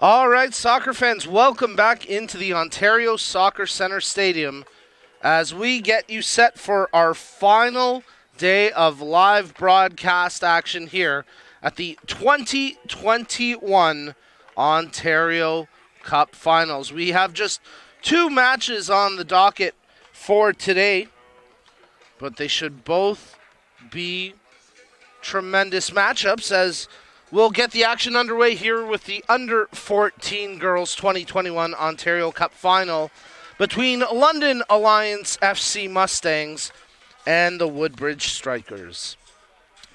All right, soccer fans, welcome back into the Ontario Soccer Centre Stadium as we get you set for our final day of live broadcast action here at the 2021 Ontario Cup Finals. We have just two matches on the docket for today, but they should both be tremendous matchups as we'll get the action underway here with the Under 14 Girls 2021 Ontario Cup Final between London Alliance FC Mustangs and the Woodbridge Strikers.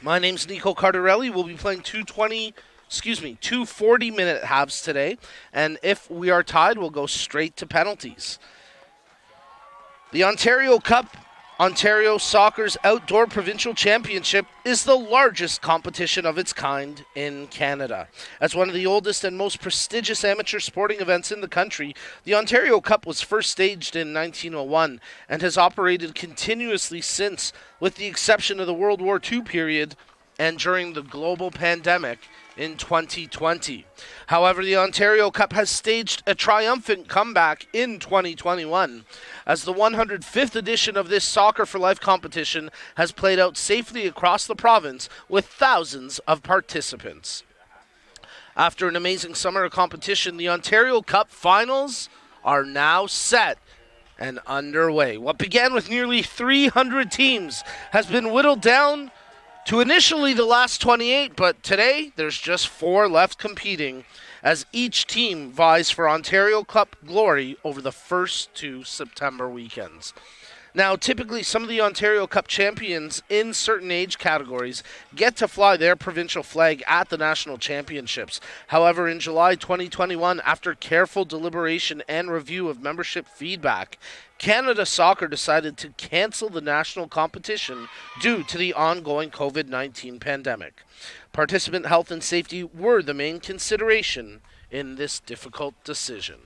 My name's Nico Cardarelli. We'll be playing two 40-minute halves today, and if we are tied, we'll go straight to penalties. The Ontario Cup, Ontario Soccer's Outdoor Provincial Championship, is the largest competition of its kind in Canada. As one of the oldest and most prestigious amateur sporting events in the country, the Ontario Cup was first staged in 1901 and has operated continuously since, with the exception of the World War II period and during the global pandemic in 2020. However, the Ontario Cup has staged a triumphant comeback in 2021, as the 105th edition of this Soccer for Life competition has played out safely across the province with thousands of participants. After an amazing summer of competition, the Ontario Cup finals are now set and underway. What began with nearly 300 teams has been whittled down to initially the last 28, but today there's just 4 left competing as each team vies for Ontario Cup glory over the first 2 September weekends. Now, typically some of the Ontario Cup champions in certain age categories get to fly their provincial flag at the national championships. However, in July 2021, after careful deliberation and review of membership feedback, Canada Soccer decided to cancel the national competition due to the ongoing COVID-19 pandemic. Participant health and safety were the main consideration in this difficult decision.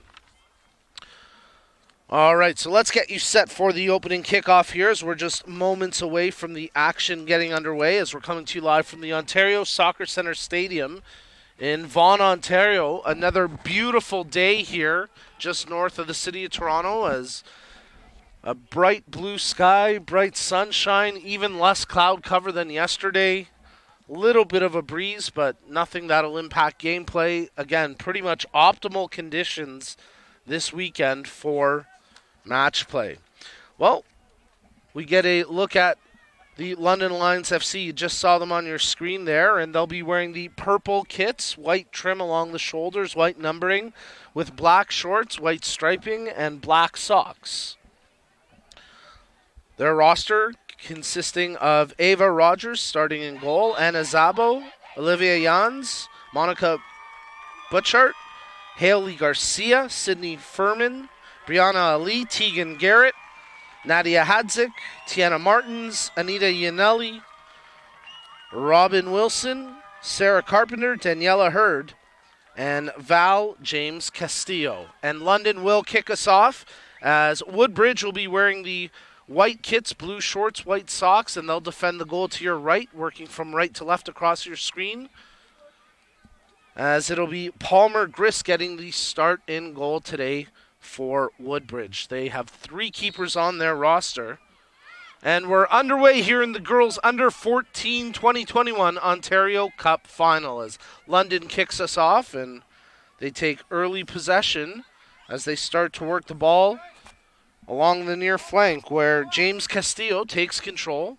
All right, so let's get you set for the opening kickoff here as we're just moments away from the action getting underway as we're coming to you live from the Ontario Soccer Centre Stadium in Vaughan, Ontario. Another beautiful day here just north of the city of Toronto as a bright blue sky, bright sunshine, even less cloud cover than yesterday. Little bit of a breeze, but nothing that'll impact gameplay. Again, pretty much optimal conditions this weekend for match play. Well, we get a look at the London Alliance FC. You just saw them on your screen there, and they'll be wearing the purple kits, white trim along the shoulders, white numbering, with black shorts, white striping, and black socks. Their roster consisting of Ava Rogers starting in goal, Anna Zabo, Olivia Jans, Monica Butchart, Haley Garcia, Sydney Furman, Brianna Ali, Tegan Garrett, Nadia Hadzik, Tiana Martins, Anita Yanelli, Robin Wilson, Sarah Carpenter, Daniela Hurd, and Val James Castillo. And London will kick us off as Woodbridge will be wearing the white kits, blue shorts, white socks, and they'll defend the goal to your right, working from right to left across your screen, as it'll be Palmer Grist getting the start in goal today for Woodbridge. They have 3 keepers on their roster. And we're underway here in the girls under 14 2021 Ontario Cup final as London kicks us off and they take early possession as they start to work the ball along the near flank where James Castillo takes control.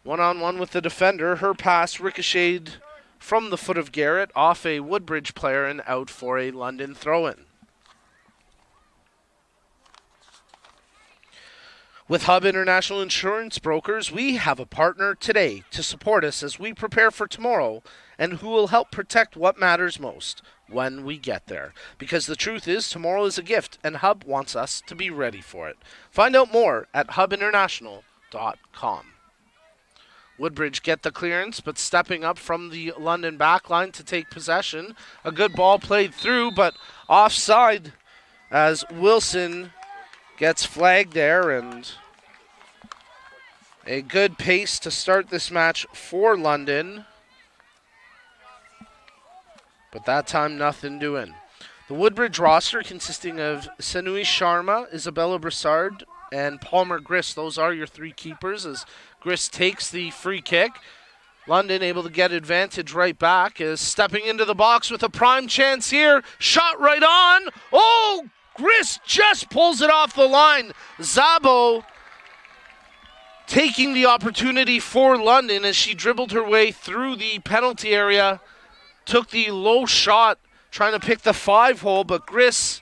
One-on-one with the defender. Her pass ricocheted from the foot of Garrett off a Woodbridge player and out for a London throw-in. With Hub International Insurance Brokers, we have a partner today to support us as we prepare for tomorrow and who will help protect what matters most when we get there. Because the truth is, tomorrow is a gift and Hub wants us to be ready for it. Find out more at hubinternational.com. Woodbridge get the clearance, but stepping up from the London backline to take possession. A good ball played through, but offside as Wilson gets flagged there, and a good pace to start this match for London. But that time, nothing doing. The Woodbridge roster consisting of Sanui Sharma, Isabella Broussard, and Palmer Grist. Those are your three keepers as Grist takes the free kick. London able to get advantage right back, is stepping into the box with a prime chance here. Shot right on. Oh, Grist just pulls it off the line. Zabo taking the opportunity for London as she dribbled her way through the penalty area. Took the low shot, trying to pick the 5-hole, but Grist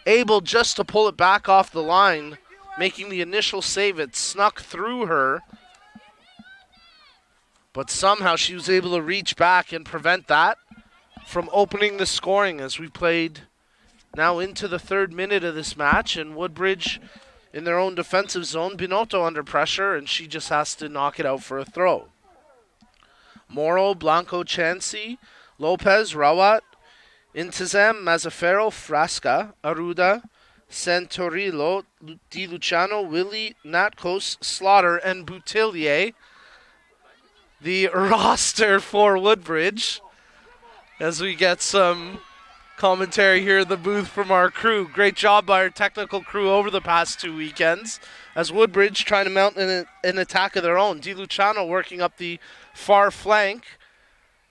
able just to pull it back off the line, making the initial save. It snuck through her, but somehow she was able to reach back and prevent that from opening the scoring as we played now into the 3rd minute of this match, and Woodbridge in their own defensive zone. Binotto under pressure, and she just has to knock it out for a throw. Moro, Blanco, Chancy, Lopez, Rawat, Intizam, Mazzaferro, Frasca, Aruda, Santorillo, Di Luciano, Willie, Natkos, Slaughter, and Boutillier. The roster for Woodbridge, as we get some commentary here in the booth from our crew. Great job by our technical crew over the past 2 weekends, as Woodbridge trying to mount an attack of their own. Di Luciano working up the far flank,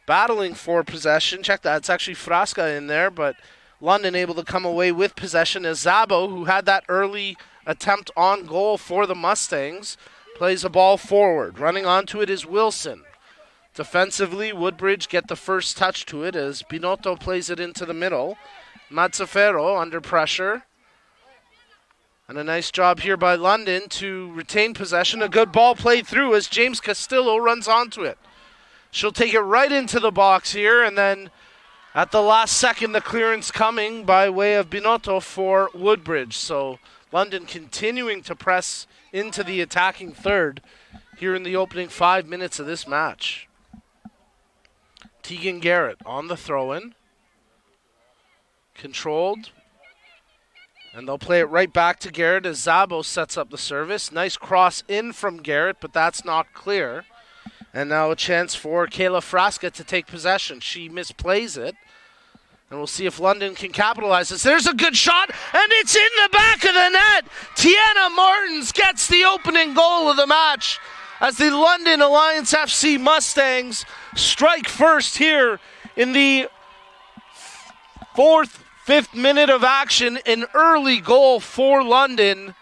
battling for possession. Check that, it's actually Frasca in there, but London able to come away with possession as Zabo, who had that early attempt on goal for the Mustangs, plays a ball forward. Running onto it is Wilson. Defensively, Woodbridge get the first touch to it as Binotto plays it into the middle. Mazzaferro under pressure. And a nice job here by London to retain possession. A good ball played through as James Castillo runs onto it. She'll take it right into the box here, and then at the last second, the clearance coming by way of Binotto for Woodbridge. So London continuing to press into the attacking third here in the opening 5 minutes of this match. Tegan Garrett on the throw-in. Controlled. And they'll play it right back to Garrett as Zabo sets up the service. Nice cross in from Garrett, but that's not clear. And now a chance for Kayla Frasca to take possession. She misplays it. And we'll see if London can capitalize this. There's a good shot, and it's in the back of the net. Tiana Martins gets the opening goal of the match as the London Alliance FC Mustangs strike first here in the 5th minute of action. An early goal for London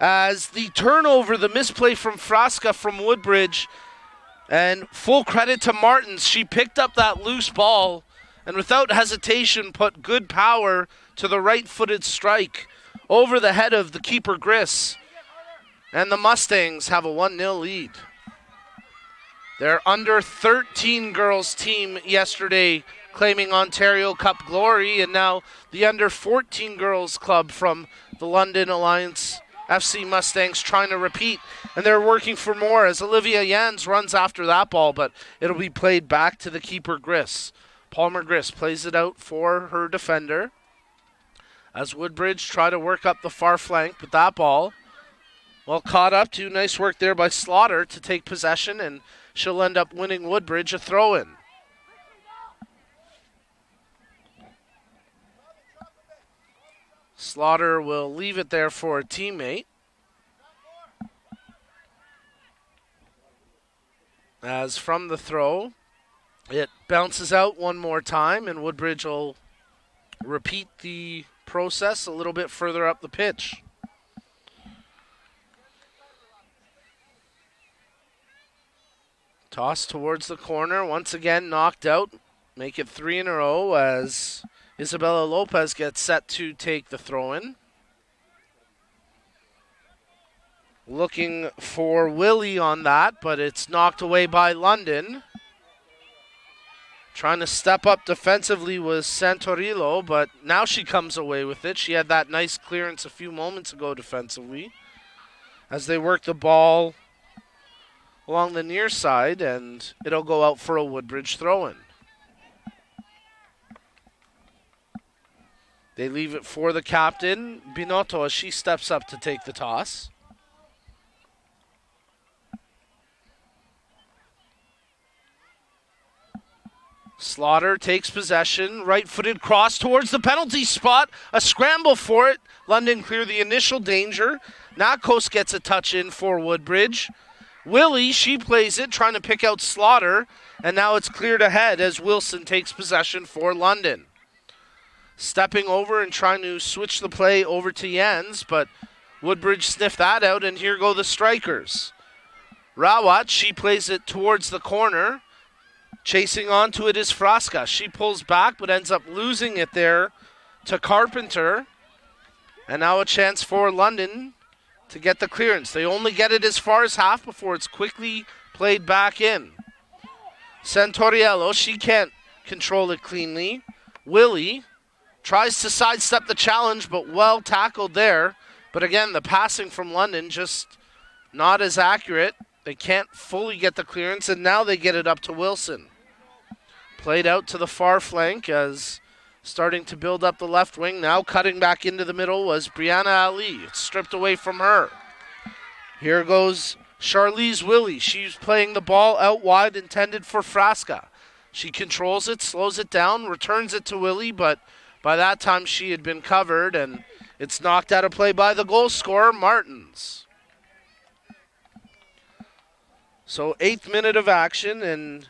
as the turnover, the misplay from Frasca from Woodbridge, and full credit to Martins. She picked up that loose ball and without hesitation put good power to the right-footed strike over the head of the keeper Grist. And the Mustangs have a 1-0 lead. Their under 13 girls team yesterday claiming Ontario Cup glory, and now the under 14 girls club from the London Alliance FC Mustangs trying to repeat, and they're working for more as Olivia Jans runs after that ball, but it'll be played back to the keeper Grist. Palmer Grist plays it out for her defender as Woodbridge try to work up the far flank, but that ball well caught up to. Nice work there by Slaughter to take possession, and she'll end up winning Woodbridge a throw-in. Slaughter will leave it there for a teammate. As from the throw, it bounces out one more time, and Woodbridge will repeat the process a little bit further up the pitch. Toss towards the corner, once again knocked out. Make it 3 in a row as Isabella Lopez gets set to take the throw-in. Looking for Willie on that, but it's knocked away by London. Trying to step up defensively was Santorillo, but now she comes away with it. She had that nice clearance a few moments ago defensively as they work the ball along the near side, and it'll go out for a Woodbridge throw-in. They leave it for the captain, Binotto, as she steps up to take the toss. Slaughter takes possession, right-footed cross towards the penalty spot. A scramble for it. London clear the initial danger. Nakos gets a touch in for Woodbridge. Willie, she plays it, trying to pick out Slaughter, and now it's cleared ahead as Wilson takes possession for London. Stepping over and trying to switch the play over to Jens, but Woodbridge sniffed that out, and here go the strikers. Rawat, she plays it towards the corner. Chasing onto it is Frasca. She pulls back but ends up losing it there to Carpenter. And now a chance for London to get the clearance. They only get it as far as half before it's quickly played back in. Santoriello, she can't control it cleanly. Willie tries to sidestep the challenge, but well tackled there. But again, the passing from London just not as accurate. They can't fully get the clearance, and now they get it up to Wilson. Played out to the far flank as starting to build up the left wing. Now cutting back into the middle was Brianna Ali. It's stripped away from her. Here goes Charlize Willie. She's playing the ball out wide, intended for Frasca. She controls it, slows it down, returns it to Willie, but by that time she had been covered, and it's knocked out of play by the goal scorer, Martins. So 8th minute of action, and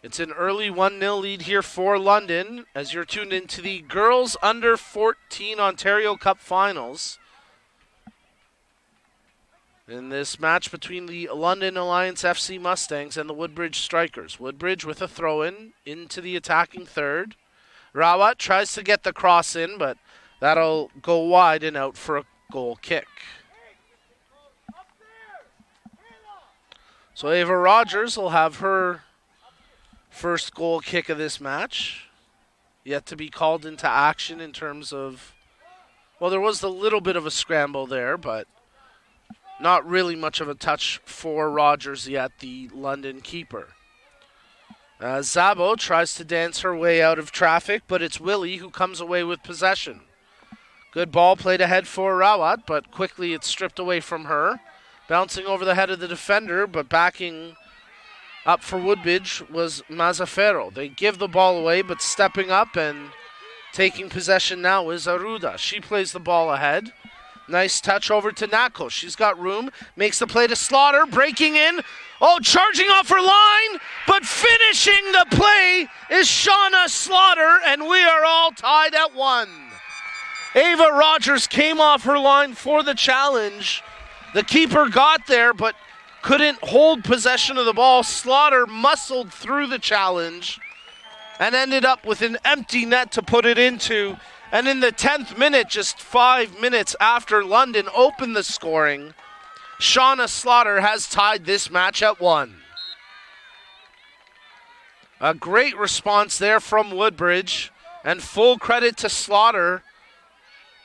it's an early 1-0 lead here for London as you're tuned into the Girls Under 14 Ontario Cup Finals. In this match between the London Alliance FC Mustangs and the Woodbridge Strikers. Woodbridge with a throw-in into the attacking third. Rawat tries to get the cross in, but that'll go wide and out for a goal kick. So Ava Rogers will have her first goal kick of this match. Yet to be called into action in terms of, well, there was a little bit of a scramble there, but not really much of a touch for Rogers yet, the London keeper. Zabo tries to dance her way out of traffic, but it's Willie who comes away with possession. Good ball played ahead for Rawat, but quickly it's stripped away from her. Bouncing over the head of the defender, but backing up for Woodbridge was Mazzaferro. They give the ball away, but stepping up and taking possession now is Aruda. She plays the ball ahead. Nice touch over to Nako. She's got room, makes the play to Slaughter, breaking in. Oh, charging off her line, but finishing the play is Shauna Slaughter, and we are all tied at 1. Ava Rogers came off her line for the challenge. The keeper got there, but couldn't hold possession of the ball. Slaughter muscled through the challenge and ended up with an empty net to put it into. And in the 10th minute, just 5 minutes after London opened the scoring, Shauna Slaughter has tied this match at 1. A great response there from Woodbridge, and full credit to Slaughter,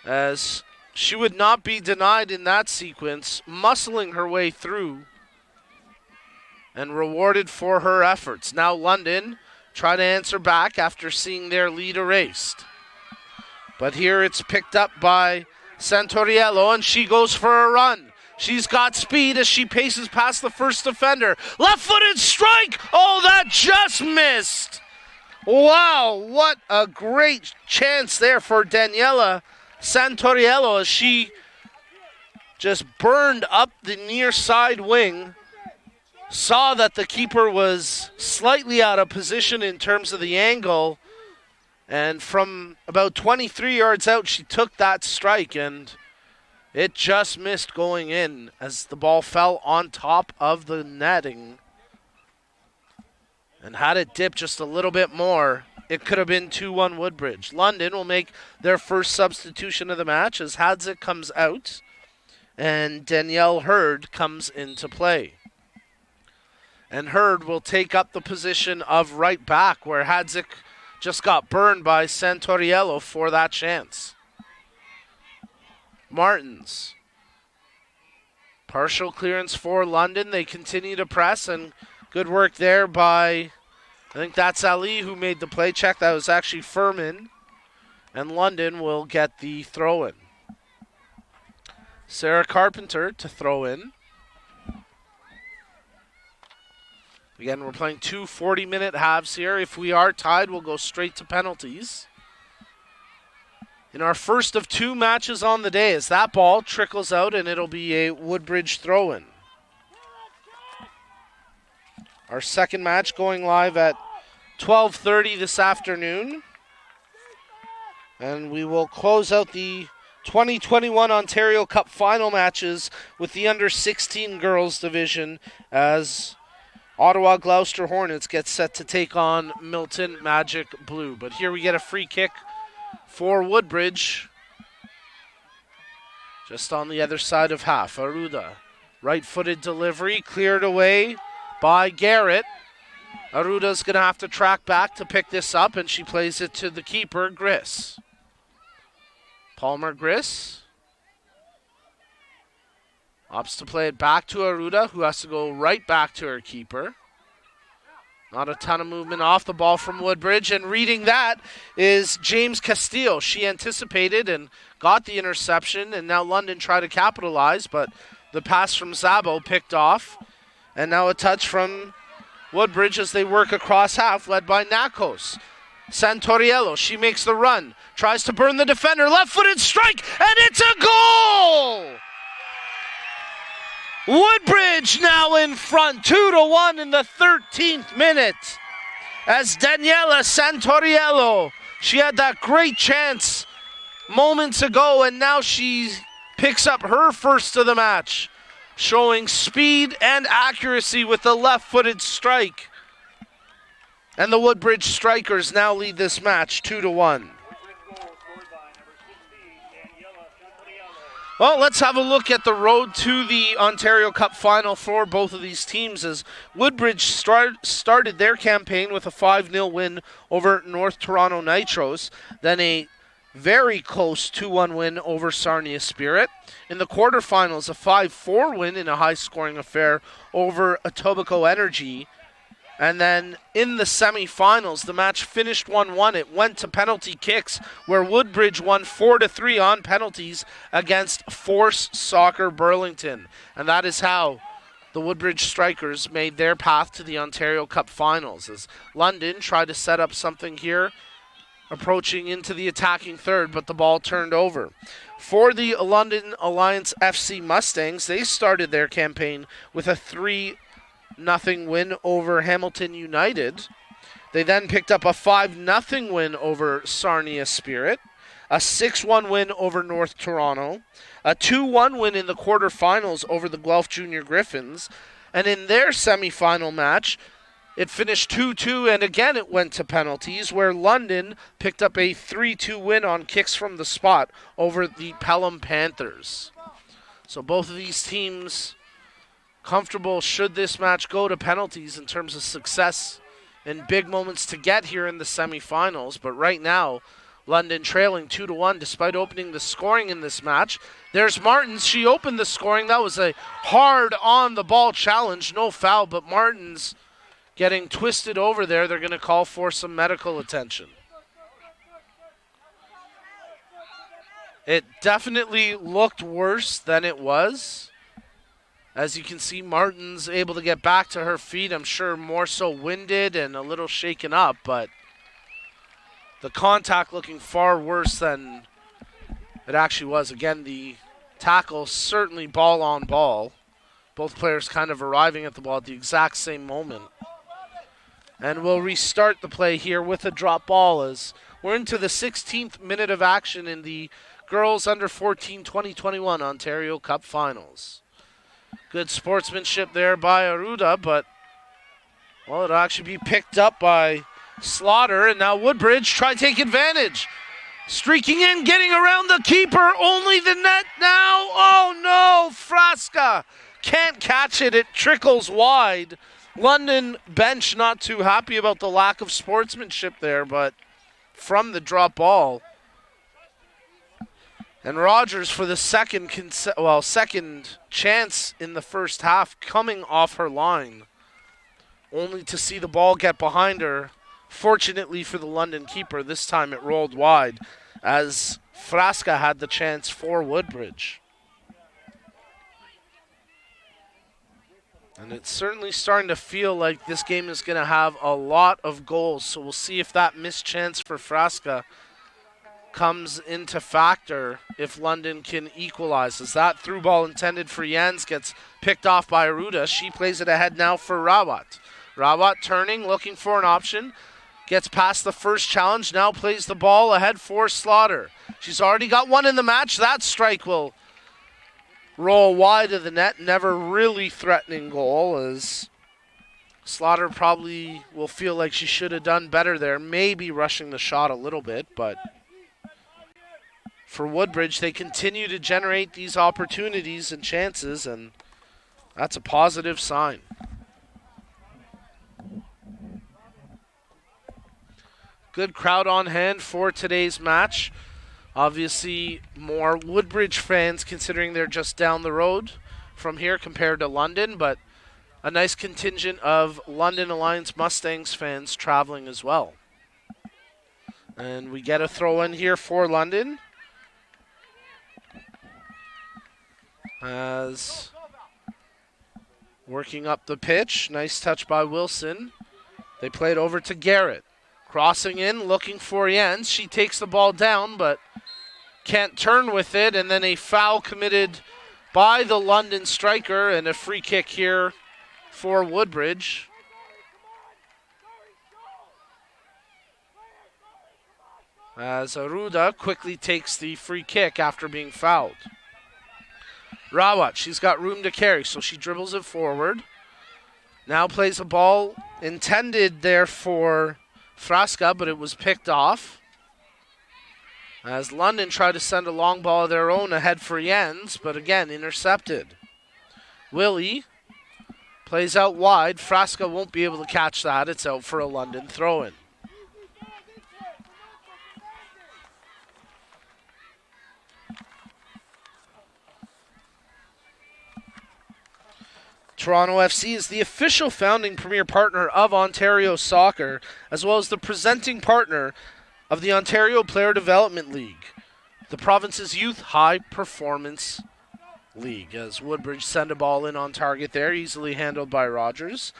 as she would not be denied in that sequence, muscling her way through and rewarded for her efforts. Now London try to answer back after seeing their lead erased. But here it's picked up by Santoriello, and she goes for a run. She's got speed as she paces past the first defender. Left-footed strike! Oh, that just missed! Wow, what a great chance there for Daniela Santoriello as she just burned up the near side wing. Saw that the keeper was slightly out of position in terms of the angle, and from about 23 yards out, she took that strike, and it just missed going in as the ball fell on top of the netting. And had it dipped just a little bit more, it could have been 2-1 Woodbridge. London will make their first substitution of the match as Hadzik comes out and Danielle Hurd comes into play. And Hurd will take up the position of right back, where Hadzik just got burned by Santoriello for that chance. Martins. Partial clearance for London. They continue to press, and good work there by, I think that's Ali who made the play check. That was actually Furman. And London will get the throw-in. Sarah Carpenter to throw in. Again, we're playing 2 40-minute halves here. If we are tied, we'll go straight to penalties. In our first of 2 matches on the day, as that ball trickles out, and it'll be a Woodbridge throw-in. Our second match going live at 12:30 this afternoon. And we will close out the 2021 Ontario Cup final matches with the under-16 girls division as Ottawa Gloucester Hornets get set to take on Milton Magic Blue. But here we get a free kick for Woodbridge. Just on the other side of half. Aruda, right-footed delivery, cleared away by Garrett. Aruda's going to have to track back to pick this up, and she plays it to the keeper, Griss. Palmer Griss opts to play it back to Aruda, who has to go right back to her keeper. Not a ton of movement off the ball from Woodbridge, and reading that is James Castillo. She anticipated and got the interception, and now London try to capitalize, but the pass from Zabo picked off, and now a touch from Woodbridge as they work across half, led by Nakos. Santoriello, she makes the run, tries to burn the defender, left-footed strike, and it's a goal! Woodbridge now in front, 2-1 in the 13th minute. As Daniela Santoriello, she had that great chance moments ago, and now she picks up her first of the match, showing speed and accuracy with the left-footed strike. And the Woodbridge Strikers now lead this match 2-1. Well, let's have a look at the road to the Ontario Cup final for both of these teams as Woodbridge started their campaign with a 5-0 win over North Toronto Nitros, then a very close 2-1 win over Sarnia Spirit. In the quarterfinals, a 5-4 win in a high-scoring affair over Etobicoke Energy. And then in the semifinals, the match finished 1-1. It went to penalty kicks, where Woodbridge won 4-3 on penalties against Force Soccer Burlington. And that is how the Woodbridge Strikers made their path to the Ontario Cup finals, as London tried to set up something here, approaching into the attacking third, but the ball turned over. For the London Alliance FC Mustangs, they started their campaign with a 3-0 win over Hamilton United. They then picked up a 5-0 win over Sarnia Spirit, a 6-1 win over North Toronto, a 2-1 win in the quarterfinals over the Guelph Junior Griffins, and in their semifinal match, it finished 2-2, and again it went to penalties, where London picked up a 3-2 win on kicks from the spot over the Pelham Panthers. So both of these teams comfortable should this match go to penalties in terms of success and big moments to get here in the semifinals. But right now, London trailing 2-1 despite opening the scoring in this match. There's Martins. She opened the scoring. That was a hard on-the-ball challenge. No foul, but Martins getting twisted over there. They're going to call for some medical attention. It definitely looked worse than it was. As you can see, Martin's able to get back to her feet. I'm sure more so winded and a little shaken up, but the contact looking far worse than it actually was. Again, the tackle certainly ball on ball. Both players kind of arriving at the ball at the exact same moment. And we'll restart the play here with a drop ball as we're into the 16th minute of action in the Girls Under 14 2021 Ontario Cup Finals. Good sportsmanship there by Aruda, but, well, it'll actually be picked up by Slaughter, and now Woodbridge try to take advantage. Streaking in, getting around the keeper, only the net now. Oh, no, Frasca can't catch it. It trickles wide. London bench not too happy about the lack of sportsmanship there, but from the drop ball. And Rogers for the second chance in the first half coming off her line, only to see the ball get behind her. Fortunately for the London keeper, this time it rolled wide as Frasca had the chance for Woodbridge. And it's certainly starting to feel like this game is going to have a lot of goals. So we'll see if that missed chance for Frasca comes into factor if London can equalize. As that through ball intended for Jens gets picked off by Aruda. She plays it ahead now for Rawat. Rawat turning, looking for an option. Gets past the first challenge, now plays the ball ahead for Slaughter. She's already got one in the match. That strike will roll wide of the net. Never really threatening goal, as Slaughter probably will feel like she should have done better there. Maybe rushing the shot a little bit, but for Woodbridge, they continue to generate these opportunities and chances, and that's a positive sign. Good crowd on hand for today's match. Obviously, more Woodbridge fans considering they're just down the road from here compared to London, but a nice contingent of London Alliance Mustangs fans traveling as well. And we get a throw in here for London. As working up the pitch. Nice touch by Wilson. They play it over to Garrett. Crossing in, looking for Jens. She takes the ball down, but can't turn with it. And then a foul committed by the London striker, and a free kick here for Woodbridge. As Aruda quickly takes the free kick after being fouled. Rawat, she's got room to carry, so she dribbles it forward. Now plays a ball intended there for Frasca, but it was picked off. As London tried to send a long ball of their own ahead for Jens, but again intercepted. Willie plays out wide. Frasca won't be able to catch that. It's out for a London throw-in. Toronto FC is the official founding premier partner of Ontario Soccer, as well as the presenting partner of the Ontario Player Development League, the province's youth high-performance league. As Woodbridge send a ball in on target there, easily handled by Rogers.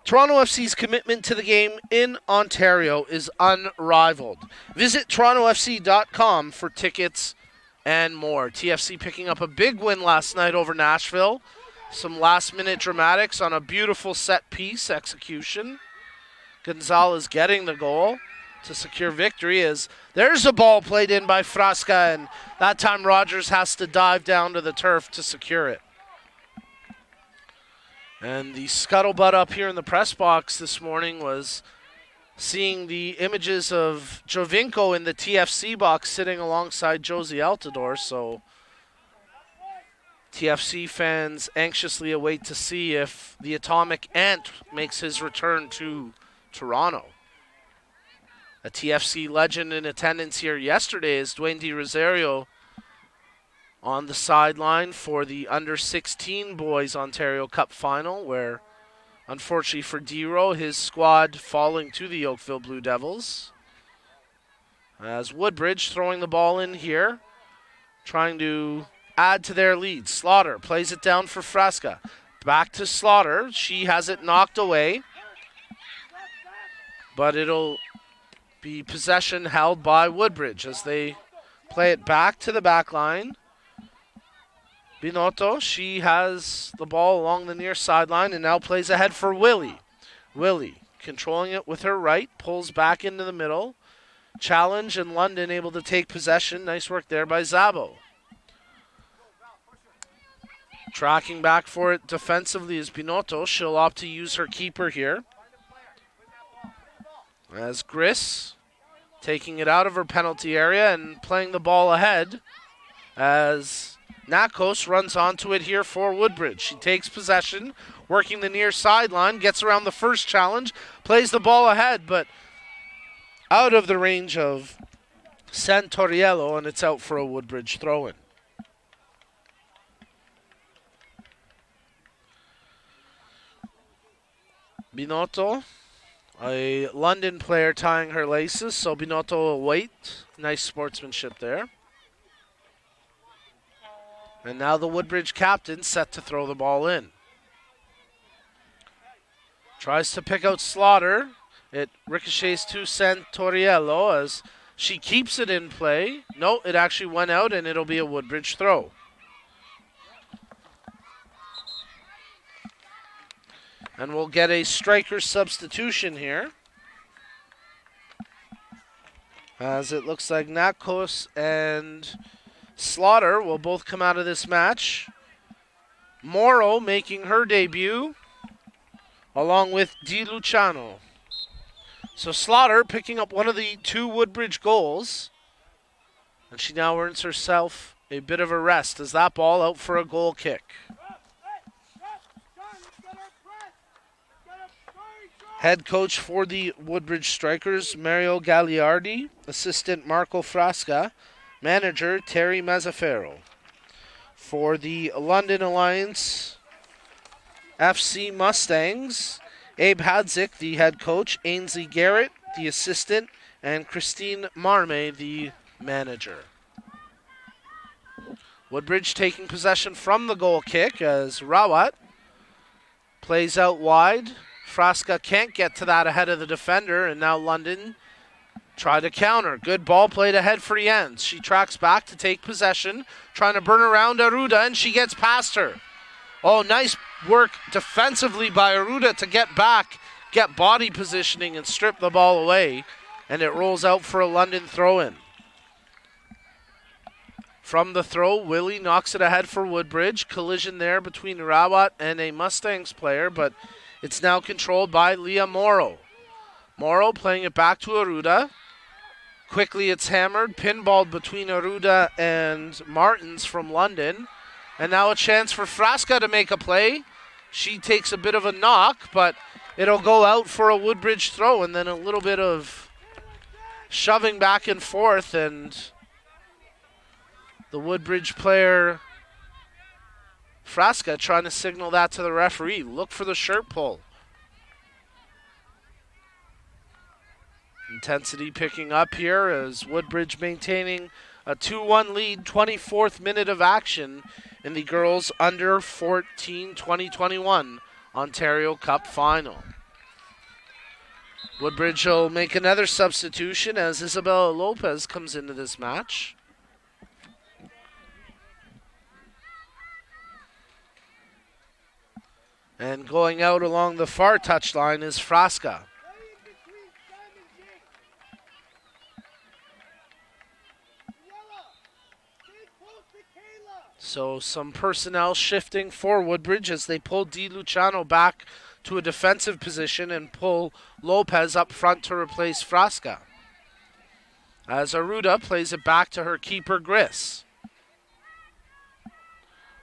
Toronto FC's commitment to the game in Ontario is unrivaled. Visit torontofc.com for tickets and more. TFC picking up a big win last night over Nashville. Some last-minute dramatics on a beautiful set-piece execution. Gonzalez getting the goal to secure victory, as there's a ball played in by Frasca, and that time Rogers has to dive down to the turf to secure it. And the scuttlebutt up here in the press box this morning was seeing the images of Jovinko in the TFC box sitting alongside Josie Altidore, so TFC fans anxiously await to see if the Atomic Ant makes his return to Toronto. A TFC legend in attendance here yesterday is Dwayne Di Rosario on the sideline for the Under-16 Boys Ontario Cup Final, where, unfortunately for D-Ro, his squad falling to the Oakville Blue Devils. As Woodbridge throwing the ball in here, trying to add to their lead. Slaughter plays it down for Frasca. Back to Slaughter. She has it knocked away, but it'll be possession held by Woodbridge as they play it back to the back line. Binotto, she has the ball along the near sideline and now plays ahead for Willie. Willie controlling it with her right, pulls back into the middle. Challenge, and London able to take possession. Nice work there by Zabo. Tracking back for it defensively is Binotto. She'll opt to use her keeper here. As Gris taking it out of her penalty area and playing the ball ahead as Nakos runs onto it here for Woodbridge. She takes possession, working the near sideline, gets around the first challenge, plays the ball ahead, but out of the range of Santoriello, and it's out for a Woodbridge throw-in. Binotto, a London player tying her laces, so Binotto will wait. Nice sportsmanship there. And now the Woodbridge captain set to throw the ball in. Tries to pick out Slaughter. It ricochets to Santoriello as she keeps it in play. No, it actually went out, and it'll be a Woodbridge throw. And we'll get a striker substitution here, as it looks like Nakos and Slaughter will both come out of this match. Morrow making her debut, along with Di Luciano. So Slaughter picking up one of the 2 Woodbridge goals, and she now earns herself a bit of a rest as that ball out for a goal kick. Head coach for the Woodbridge Strikers, Mario Gagliardi. Assistant, Marco Frasca. Manager, Terry Mazzaferro. For the London Alliance FC Mustangs, Abe Hadzik, the head coach. Ainsley Garrett, the assistant. And Christine Marme, the manager. Woodbridge taking possession from the goal kick as Rawat plays out wide. Frasca can't get to that ahead of the defender, and now London try to counter. Good ball played ahead for Jens. She tracks back to take possession, trying to burn around Aruda, and she gets past her. Oh, nice work defensively by Aruda to get back, get body positioning, and strip the ball away, and it rolls out for a London throw-in. From the throw, Willie knocks it ahead for Woodbridge. Collision there between Rawat and a Mustangs player, but it's now controlled by Leah Morrow. Morrow playing it back to Aruda. Quickly it's hammered, pinballed between Aruda and Martins from London. And now a chance for Frasca to make a play. She takes a bit of a knock, but it'll go out for a Woodbridge throw, and then a little bit of shoving back and forth, and the Woodbridge player Frasca trying to signal that to the referee. Look for the shirt pull. Intensity picking up here as Woodbridge maintaining a 2-1 lead, 24th minute of action in the girls under 14 2021 Ontario Cup final. Woodbridge will make another substitution as Isabella Lopez comes into this match. And going out along the far touchline is Frasca. So some personnel shifting for Woodbridge as they pull Di Luciano back to a defensive position and pull Lopez up front to replace Frasca. As Aruda plays it back to her keeper, Gris.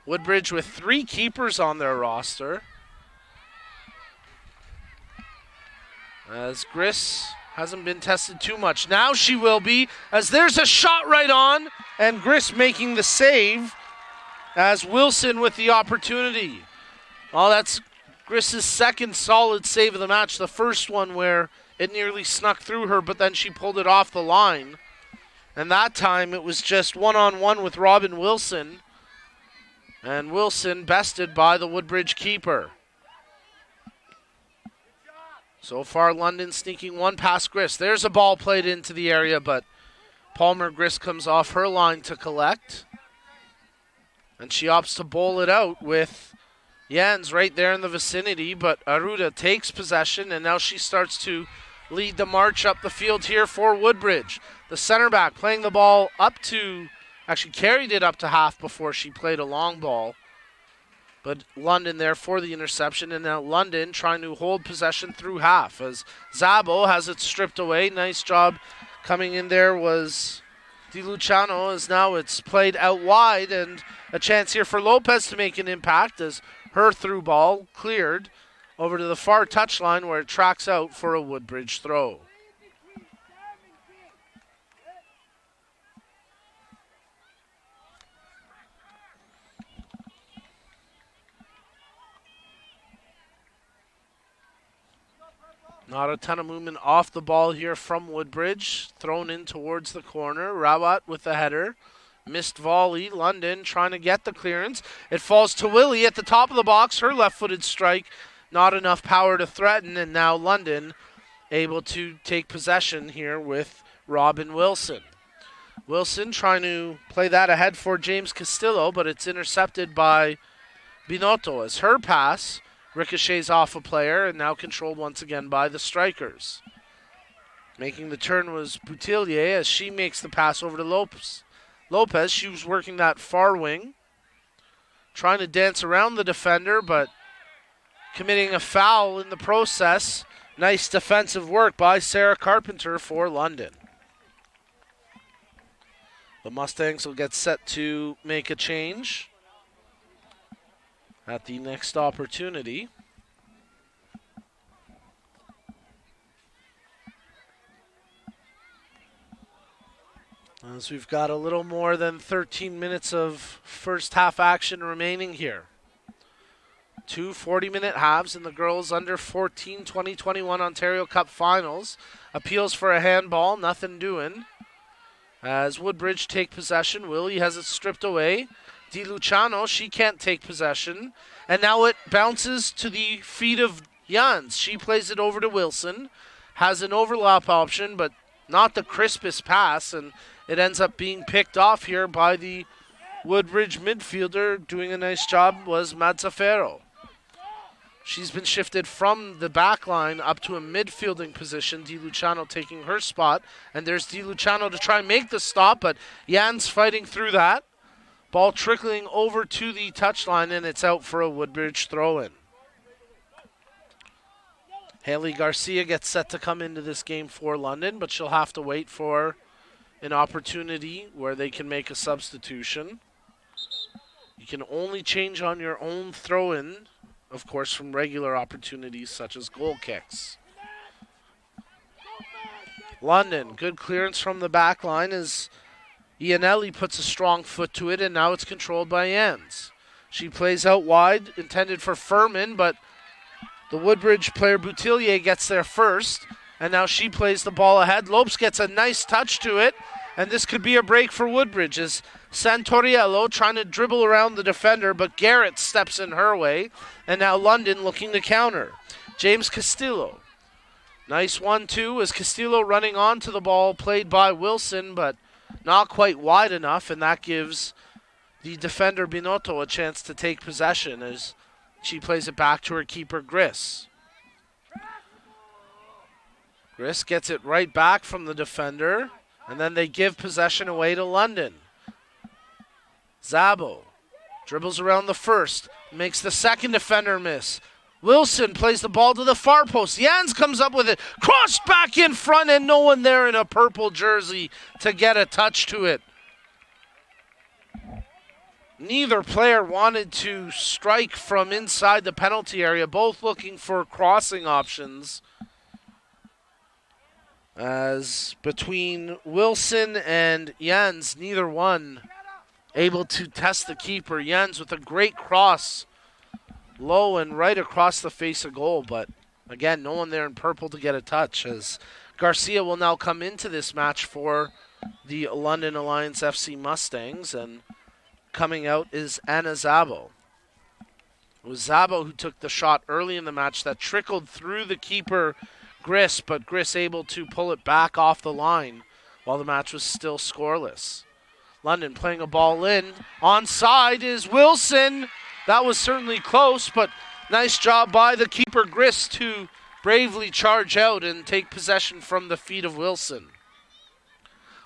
Woodbridge with 3 keepers on their roster. As Gris hasn't been tested too much. Now she will be, as there's a shot right on, and Gris making the save as Wilson with the opportunity. Oh, that's Gris's second solid save of the match. The first one where it nearly snuck through her, but then she pulled it off the line. And that time it was just one-on-one with Robin Wilson. And Wilson bested by the Woodbridge keeper. So far, London sneaking one past Gris. There's a ball played into the area, but Palmer Gris comes off her line to collect. And she opts to bowl it out with Jens right there in the vicinity, but Aruda takes possession, and now she starts to lead the march up the field here for Woodbridge. The center back playing the ball up to, actually carried it up to half before she played a long ball. But London there for the interception, and now London trying to hold possession through half as Zabo has it stripped away. Nice job coming in there was Di Luciano, as now it's played out wide, and a chance here for Lopez to make an impact as her through ball cleared over to the far touchline where it tracks out for a Woodbridge throw. Not a ton of movement off the ball here from Woodbridge. Thrown in towards the corner. Rawat with the header. Missed volley. London trying to get the clearance. It falls to Willie at the top of the box. Her left-footed strike not enough power to threaten, and now London able to take possession here with Robin Wilson. Wilson trying to play that ahead for James Castillo, but it's intercepted by Binotto as her pass ricochets off a player and now controlled once again by the Strikers. Making the turn was Boutillier as she makes the pass over to Lopez. She was working that far wing, trying to dance around the defender, but committing a foul in the process. Nice defensive work by Sarah Carpenter for London. The Mustangs will get set to make a change at the next opportunity. As we've got a little more than 13 minutes of first half action remaining here. 2 40-minute halves in the girls under 14 2021 Ontario Cup Finals. Appeals for a handball, nothing doing. As Woodbridge take possession, Willie has it stripped away. Di Luciano, she can't take possession. And now it bounces to the feet of Jans. She plays it over to Wilson. Has an overlap option, but not the crispest pass. And it ends up being picked off here by the Woodbridge midfielder. Doing a nice job was Mazzaferro. She's been shifted from the back line up to a midfielding position. Di Luciano taking her spot. And there's Di Luciano to try and make the stop, but Jans fighting through that. Ball trickling over to the touchline, and it's out for a Woodbridge throw-in. Haley Garcia gets set to come into this game for London, but she'll have to wait for an opportunity where they can make a substitution. You can only change on your own throw-in, of course, from regular opportunities such as goal kicks. London, good clearance from the back line as Ianelli puts a strong foot to it, and now it's controlled by Jans. She plays out wide, intended for Furman, but the Woodbridge player Boutillier gets there first, and now she plays the ball ahead. Lopes gets a nice touch to it, and this could be a break for Woodbridge as Santoriello trying to dribble around the defender, but Garrett steps in her way, and now London looking to counter. James Castillo. Nice 1-2 as Castillo running on to the ball, played by Wilson, but not quite wide enough, and that gives the defender Binotto a chance to take possession as she plays it back to her keeper, Gris. Gris gets it right back from the defender, and then they give possession away to London. Zabo dribbles around the first, makes the second defender miss. Wilson plays the ball to the far post. Jans comes up with it, crossed back in front, and no one there in a purple jersey to get a touch to it. Neither player wanted to strike from inside the penalty area, both looking for crossing options. As between Wilson and Jans, neither one able to test the keeper. Jans with a great cross, low and right across the face of goal, but again, no one there in purple to get a touch, as Garcia will now come into this match for the London Alliance FC Mustangs, and coming out is Anna Zabo. It was Zabo who took the shot early in the match that trickled through the keeper, Gris, but Gris able to pull it back off the line while the match was still scoreless. London playing a ball in. Onside is Wilson. That was certainly close, but nice job by the keeper, Gris, to bravely charge out and take possession from the feet of Wilson.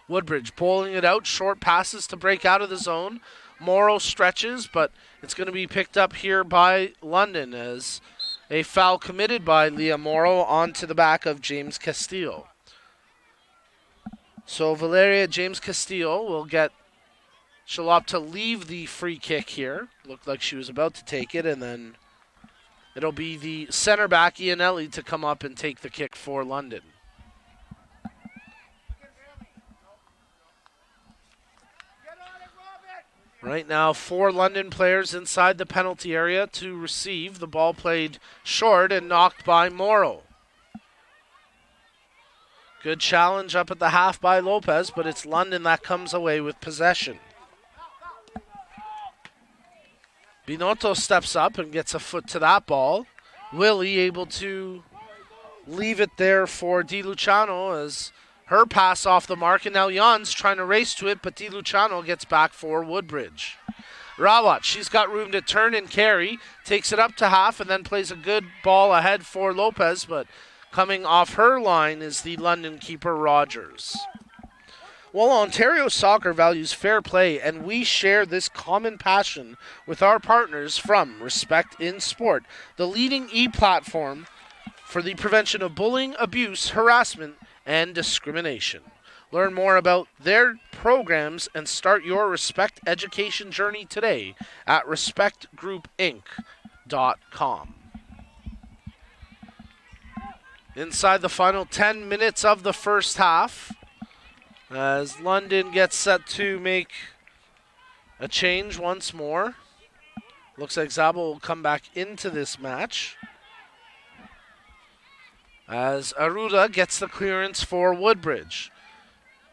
Woodbridge bowling it out, short passes to break out of the zone. Morrow stretches, but it's going to be picked up here by London as a foul committed by Leah Morrow onto the back of James Castillo. So Valeria James Castillo will get, she'll opt to leave the free kick here. Looked like she was about to take it, and then it'll be the center back, Ianelli, to come up and take the kick for London. Right now, 4 London players inside the penalty area to receive. The ball played short and knocked by Morrow. Good challenge up at the half by Lopez, but it's London that comes away with possession. Binotto steps up and gets a foot to that ball. Willie able to leave it there for DiLuciano as her pass off the mark, and now Jan's trying to race to it, but DiLuciano gets back for Woodbridge. Rawat, she's got room to turn and carry, takes it up to half, and then plays a good ball ahead for Lopez, but coming off her line is the London keeper, Rogers. Well, Ontario Soccer values fair play, and we share this common passion with our partners from Respect in Sport, the leading e-platform for the prevention of bullying, abuse, harassment, and discrimination. Learn more about their programs and start your Respect education journey today at respectgroupinc.com. Inside the final 10 minutes of the first half, as London gets set to make a change once more. Looks like Zabo will come back into this match, as Aruda gets the clearance for Woodbridge.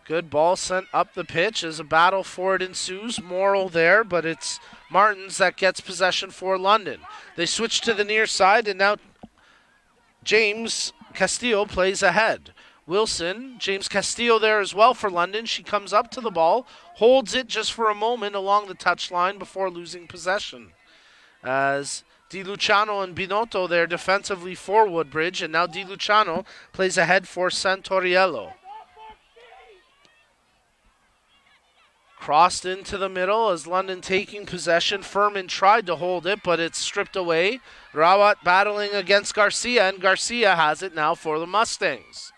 Good ball sent up the pitch as a battle for it ensues. Morrill there, but it's Martins that gets possession for London. They switch to the near side, and now James Castillo plays ahead. Wilson, James Castillo there as well for London. She comes up to the ball, holds it just for a moment along the touchline before losing possession. As DiLuciano and Binotto there defensively for Woodbridge, and now DiLuciano plays ahead for Santoriello. Crossed into the middle as London taking possession. Furman tried to hold it, but it's stripped away. Rawat battling against Garcia, and Garcia has it now for the Mustangs.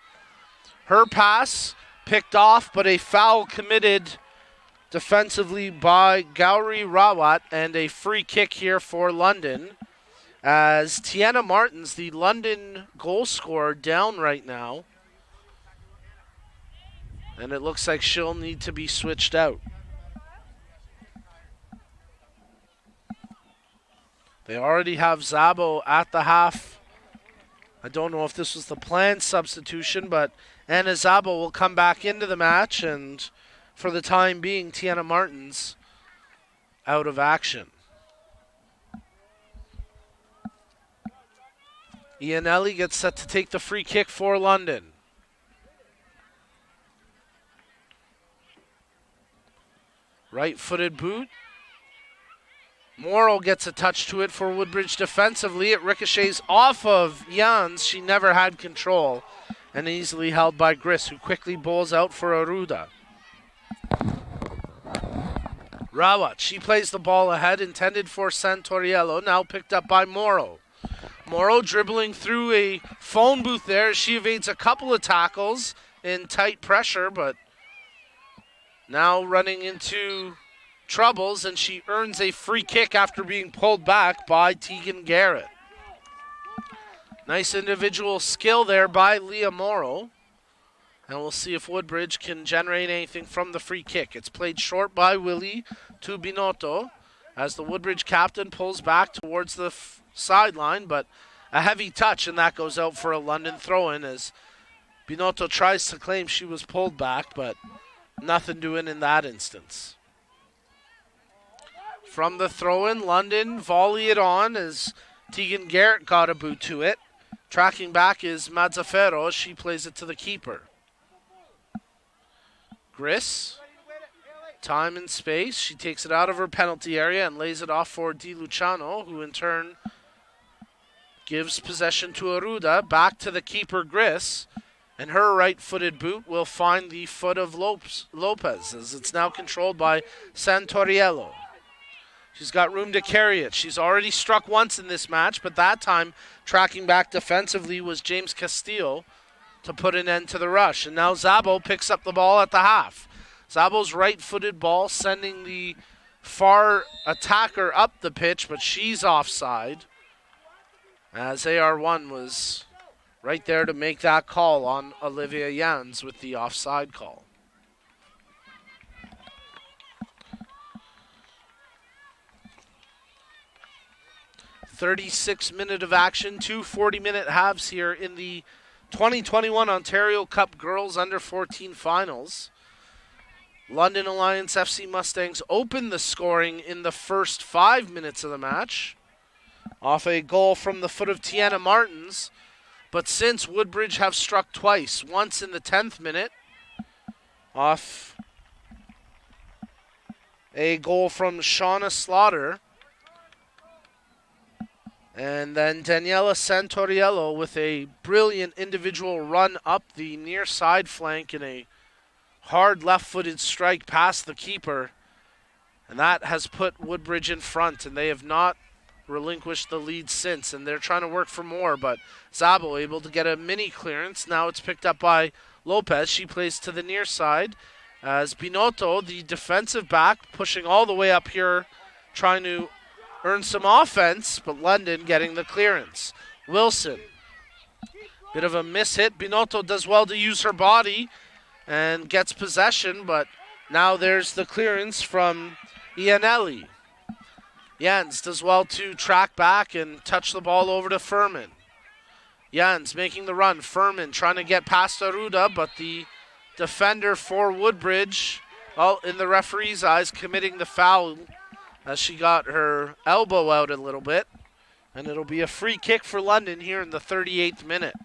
Her pass picked off, but a foul committed defensively by Gowrie Rawat, and a free kick here for London. As Tiana Martins, the London goal scorer, down right now. And it looks like she'll need to be switched out. They already have Zabo at the half. I don't know if this was the planned substitution, but Anna Zabo will come back into the match, and for the time being, Tiana Martins out of action. Ianelli gets set to take the free kick for London. Right-footed boot. Morrill gets a touch to it for Woodbridge defensively. It ricochets off of Jans. She never had control, and easily held by Gris, who quickly bowls out for Aruda. Rawat, she plays the ball ahead, intended for Santoriello, now picked up by Morrow. Morrow dribbling through a phone booth there. She evades a couple of tackles in tight pressure, but now running into troubles, and she earns a free kick after being pulled back by Tegan Garrett. Nice individual skill there by Leah Morrow. And we'll see if Woodbridge can generate anything from the free kick. It's played short by Willie to Binotto as the Woodbridge captain pulls back towards the sideline, but a heavy touch, and that goes out for a London throw-in as Binotto tries to claim she was pulled back, but nothing doing in that instance. From the throw-in, London volley it on as Tegan Garrett got a boot to it. Tracking back is Mazzaferro. She plays it to the keeper. Gris, time and space. She takes it out of her penalty area and lays it off for DiLuciano, who in turn gives possession to Aruda. Back to the keeper, Gris. And her right-footed boot will find the foot of Lopez as it's now controlled by Santoriello. She's got room to carry it. She's already struck once in this match, but that time tracking back defensively was James Castillo to put an end to the rush. And now Zabo picks up the ball at the half. Zabo's right-footed ball sending the far attacker up the pitch, but she's offside as AR1 was right there to make that call on Olivia Jans with the offside call. .36 of action, 2 40-minute halves here in the 2021 Ontario Cup Girls Under-14 Finals. London Alliance FC Mustangs opened the scoring in the first 5 minutes of the match. off a goal from the foot of Tiana Martins. But since Woodbridge have struck twice, once in the 10th minute, off a goal from Shauna Slaughter, and then Daniela Santoriello with a brilliant individual run up the near side flank in a hard left-footed strike past the keeper. And that has put Woodbridge in front, and they have not relinquished the lead since, and they're trying to work for more, but Zabo able to get a mini clearance. Now it's picked up by Lopez. She plays to the near side as Binotto, the defensive back, pushing all the way up here, trying to earn some offense, but London getting the clearance. Wilson, bit of a miss-hit. Binotto does well to use her body and gets possession, but now there's the clearance from Ianelli. Jens does well to track back and touch the ball over to Furman. Jens making the run. Furman trying to get past Aruda, but the defender for Woodbridge, in the referee's eyes, committing the foul as she got her elbow out a little bit. And it'll be a free kick for London here in the 38th minute.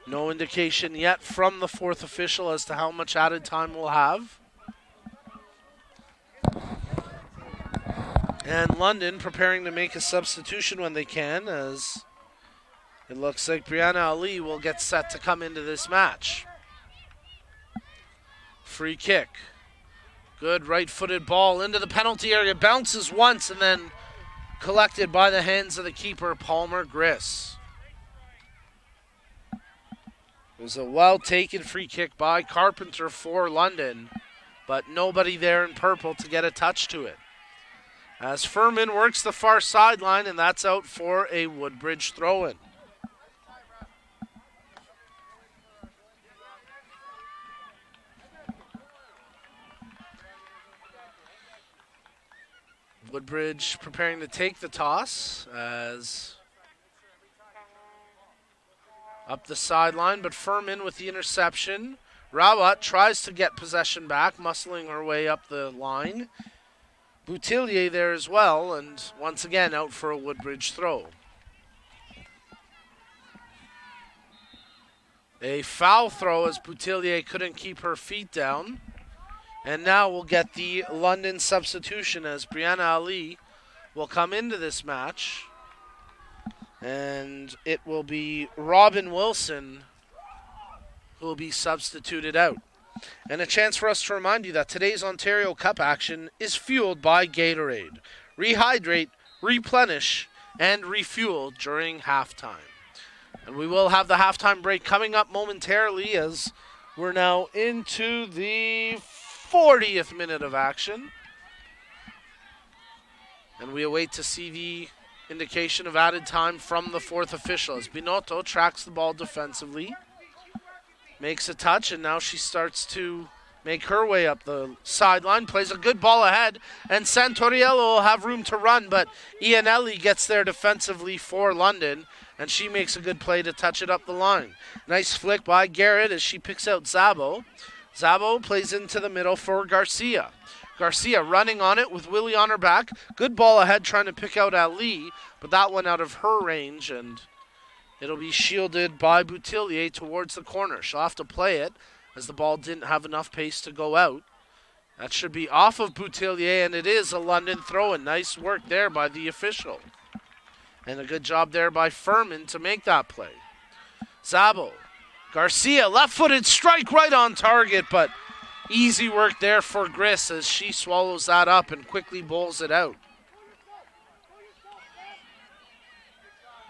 No indication yet from the fourth official as to how much added time we'll have. And London preparing to make a substitution when they can, as it looks like Brianna Ali will get set to come into this match. Free kick. Good right-footed ball into the penalty area. Bounces once and then collected by the hands of the keeper, Palmer Griss. It was a well-taken free kick by Carpenter for London, but nobody there in purple to get a touch to it. As Furman works the far sideline, and that's out for a Woodbridge throw-in. Woodbridge preparing to take the toss as up the sideline, but Furman with the interception. Rawat tries to get possession back, muscling her way up the line. Boutillier there as well, and once again out for a Woodbridge throw. A foul throw as Boutillier couldn't keep her feet down. And now we'll get the London substitution as Brianna Ali will come into this match. And it will be Robin Wilson who will be substituted out. And a chance for us to remind you that today's Ontario Cup action is fueled by Gatorade. Rehydrate, replenish, and refuel during halftime. And we will have the halftime break coming up momentarily as we're now into the 40th minute of action. And we await to see the indication of added time from the fourth official as Binotto tracks the ball defensively. Makes a touch, and now she starts to make her way up the sideline. Plays a good ball ahead, and Santoriello will have room to run, but Ianelli gets there defensively for London, and she makes a good play to touch it up the line. Nice flick by Garrett as she picks out Zabo. Zabo plays into the middle for Garcia. Garcia running on it with Willie on her back. Good ball ahead trying to pick out Ali, but that one out of her range, and it'll be shielded by Boutillier towards the corner. She'll have to play it as the ball didn't have enough pace to go out. That should be off of Boutillier, and it is a London throw-in. Nice work there by the official. And a good job there by Furman to make that play. Zabo. Garcia, left-footed strike right on target, but easy work there for Griss as she swallows that up and quickly bowls it out.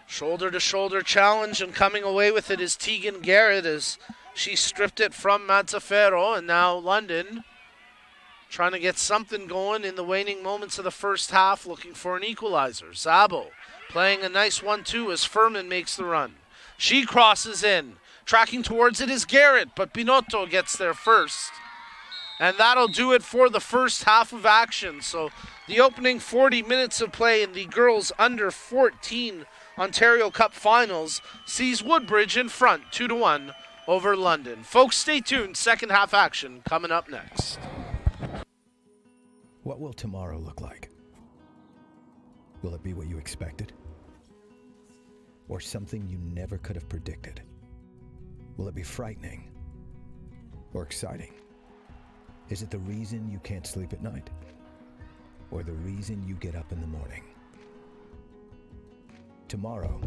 Shoulder-to-shoulder challenge, and coming away with it is Tegan Garrett as she stripped it from Mazzaferro, and now London trying to get something going in the waning moments of the first half, looking for an equalizer. Zabo playing a nice 1-2 as Furman makes the run. She crosses in. Tracking towards it is Garrett, but Binotto gets there first. And that'll do it for the first half of action. So the opening 40 minutes of play in the girls under 14 Ontario Cup Finals sees Woodbridge in front 2-1 over London. Folks, stay tuned. Second half action coming up next. What will tomorrow look like? Will it be what you expected? Or something you never could have predicted? Will it be frightening or exciting? Is it the reason you can't sleep at night? Or the reason you get up in the morning? Tomorrow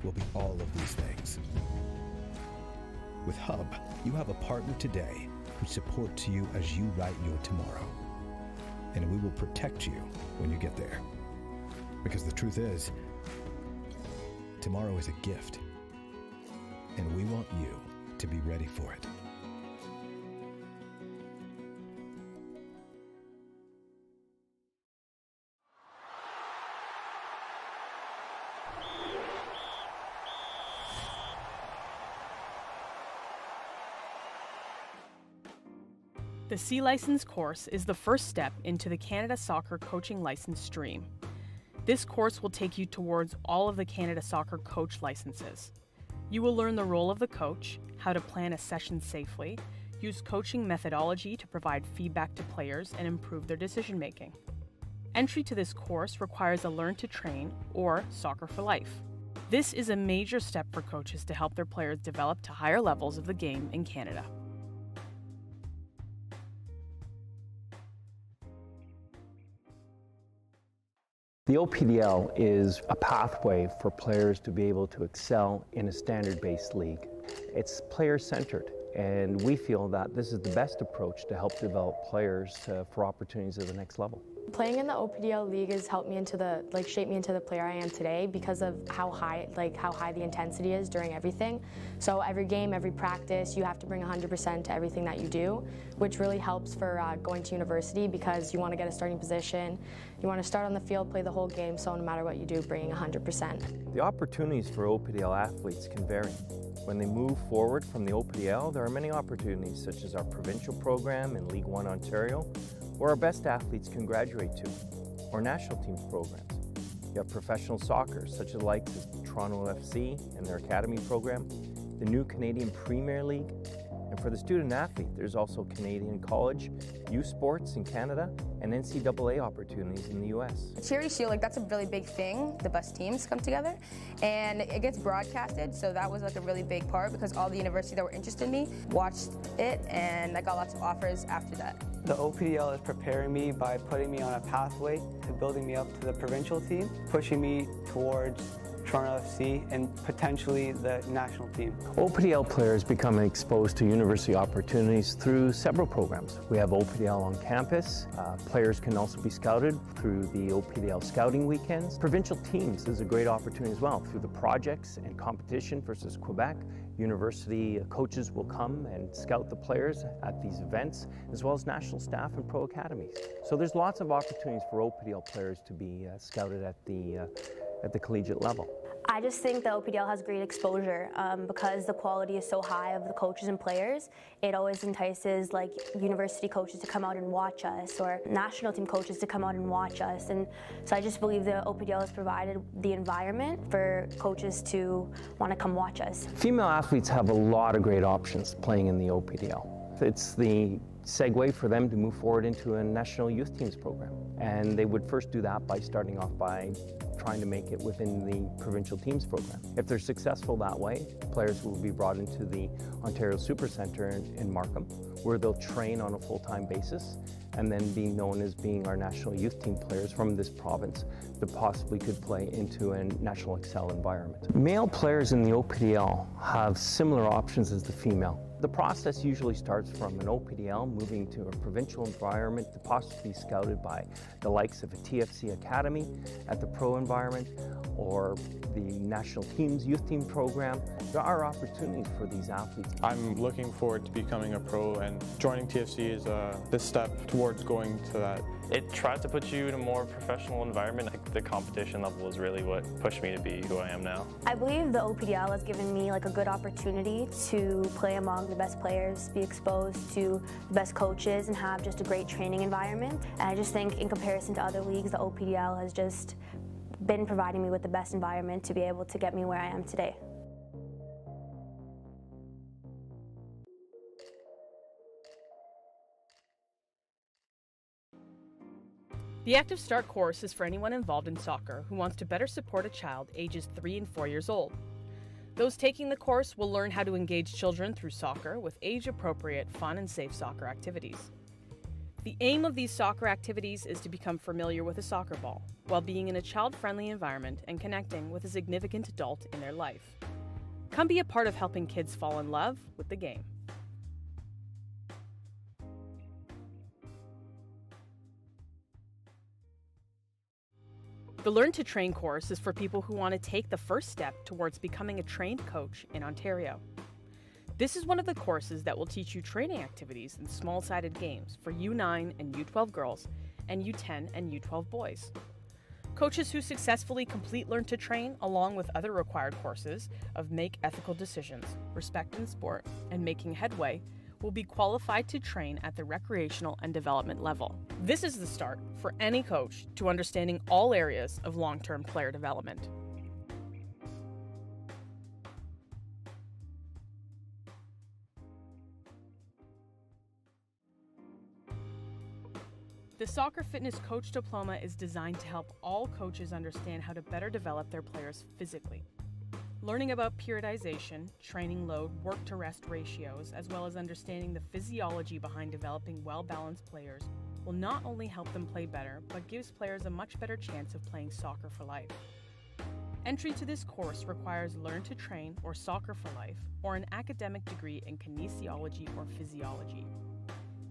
will be all of these things. With Hub, you have a partner today who supports you as you write your tomorrow. And we will protect you when you get there. Because the truth is, tomorrow is a gift. And we want you to be ready for it. The C License course is the first step into the Canada Soccer Coaching License stream. This course will take you towards all of the Canada Soccer coach licenses. You will learn the role of the coach, how to plan a session safely, use coaching methodology to provide feedback to players and improve their decision making. Entry to this course requires a Learn to Train or Soccer for Life. This is a major step for coaches to help their players develop to higher levels of the game in Canada. The OPDL is a pathway for players to be able to excel in a standard-based league. It's player-centered, and we feel that this is the best approach to help develop players for opportunities at the next level. Playing in the OPDL league has helped me shape me into the player I am today because of how high the intensity is during everything. So every game, every practice, you have to bring 100% to everything that you do, which really helps for going to university because you want to get a starting position, you want to start on the field, play the whole game, so no matter what you do, bringing 100%. The opportunities for OPDL athletes can vary. When they move forward from the OPDL, there are many opportunities such as our provincial program in League One Ontario, where our best athletes can graduate to, or national team programs. You have professional soccer, such as like Toronto FC and their academy program, the new Canadian Premier League, and for the student athlete, there's also Canadian college, youth sports in Canada, and NCAA opportunities in the US. Charity Shield, that's a really big thing, the best teams come together, and it gets broadcasted, so that was a really big part because all the universities that were interested in me watched it, and I got lots of offers after that. The OPDL is preparing me by putting me on a pathway to building me up to the provincial team, pushing me towards Toronto FC and potentially the national team. OPDL players become exposed to university opportunities through several programs. We have OPDL on campus. Players can also be scouted through the OPDL scouting weekends. Provincial teams is a great opportunity as well through the projects and competition versus Quebec. University coaches will come and scout the players at these events, as well as national staff and pro academies. So there's lots of opportunities for OPDL players to be scouted at the collegiate level. I just think the OPDL has great exposure because the quality is so high of the coaches and players. It always entices university coaches to come out and watch us, or national team coaches to come out and watch us. And so I just believe the OPDL has provided the environment for coaches to want to come watch us. Female athletes have a lot of great options playing in the OPDL. It's the segue for them to move forward into a national youth teams program. And they would first do that by starting off by trying to make it within the provincial teams program. If they're successful that way, players will be brought into the Ontario Super Centre in Markham, where they'll train on a full-time basis and then being known as being our national youth team players from this province that possibly could play into a national Excel environment. Male players in the OPDL have similar options as the female. The process usually starts from an OPDL moving to a provincial environment to possibly be scouted by the likes of a TFC Academy at the pro environment or the national teams youth team program. There are opportunities for these athletes. I'm looking forward to becoming a pro, and joining TFC is the step towards going to that. It tries to put you in a more professional environment. The competition level is really what pushed me to be who I am now. I believe the OPDL has given me a good opportunity to play among the best players, be exposed to the best coaches, and have just a great training environment. And I just think in comparison to other leagues, the OPDL has just been providing me with the best environment to be able to get me where I am today. The Active Start course is for anyone involved in soccer who wants to better support a child ages 3 and 4 years old. Those taking the course will learn how to engage children through soccer with age-appropriate, fun and safe soccer activities. The aim of these soccer activities is to become familiar with a soccer ball, while being in a child-friendly environment and connecting with a significant adult in their life. Come be a part of helping kids fall in love with the game. The Learn to Train course is for people who want to take the first step towards becoming a trained coach in Ontario. This is one of the courses that will teach you training activities in small-sided games for U9 and U12 girls and U10 and U12 boys. Coaches who successfully complete Learn to Train, along with other required courses of Make Ethical Decisions, Respect in Sport, and Making Headway, will be qualified to train at the recreational and development level. This is the start for any coach to understanding all areas of long-term player development. The Soccer Fitness Coach Diploma is designed to help all coaches understand how to better develop their players physically. Learning about periodization, training load, work-to-rest ratios, as well as understanding the physiology behind developing well-balanced players will not only help them play better, but gives players a much better chance of playing soccer for life. Entry to this course requires Learn to Train or Soccer for Life, or an academic degree in kinesiology or physiology.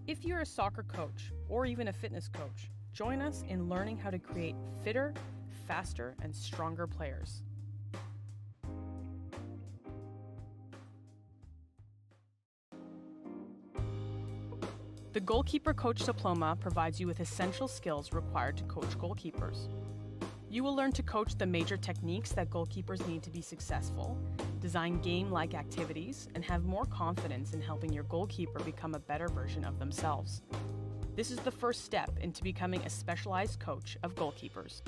If you're a soccer coach, or even a fitness coach, join us in learning how to create fitter, faster, and stronger players. The Goalkeeper Coach Diploma provides you with essential skills required to coach goalkeepers. You will learn to coach the major techniques that goalkeepers need to be successful, design game-like activities, and have more confidence in helping your goalkeeper become a better version of themselves. This is the first step into becoming a specialized coach of goalkeepers.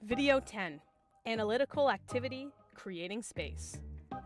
Video 10, Analytical Activity, Creating Space.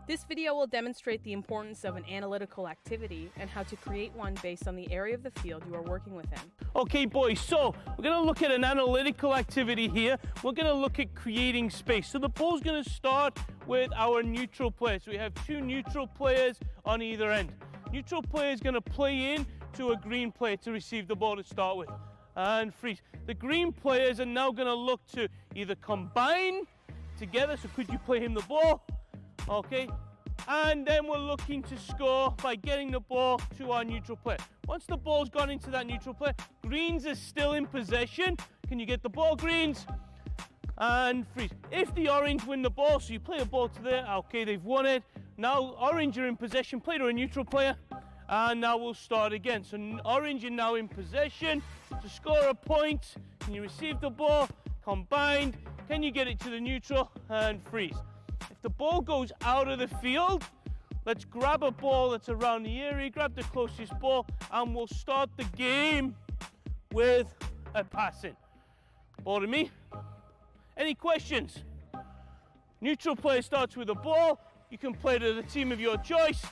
This video will demonstrate the importance of an analytical activity and how to create one based on the area of the field you are working within. Okay boys, so we're going to look at an analytical activity here. We're going to look at creating space. So the ball's going to start with our neutral player. So we have 2 neutral players on either end. Neutral player is going to play in to a green player to receive the ball to start with. And freeze. The green players are now going to look to either combine together, so could you play him the ball? Okay, and then we're looking to score by getting the ball to our neutral player. Once the ball's gone into that neutral player, greens is still in possession. Can you get the ball, greens? And freeze. If the orange win the ball, so you play a ball to there, okay, they've won it. Now orange are in possession, play to a neutral player, and now we'll start again. So orange are now in possession to score a point. Can you receive the ball? Combined. Can you get it to the neutral? And freeze. If the ball goes out of the field, let's grab a ball that's around the area, grab the closest ball, and we'll start the game with a passing. Ball to me. Any questions? Neutral player starts with a ball. You can play to the team of your choice.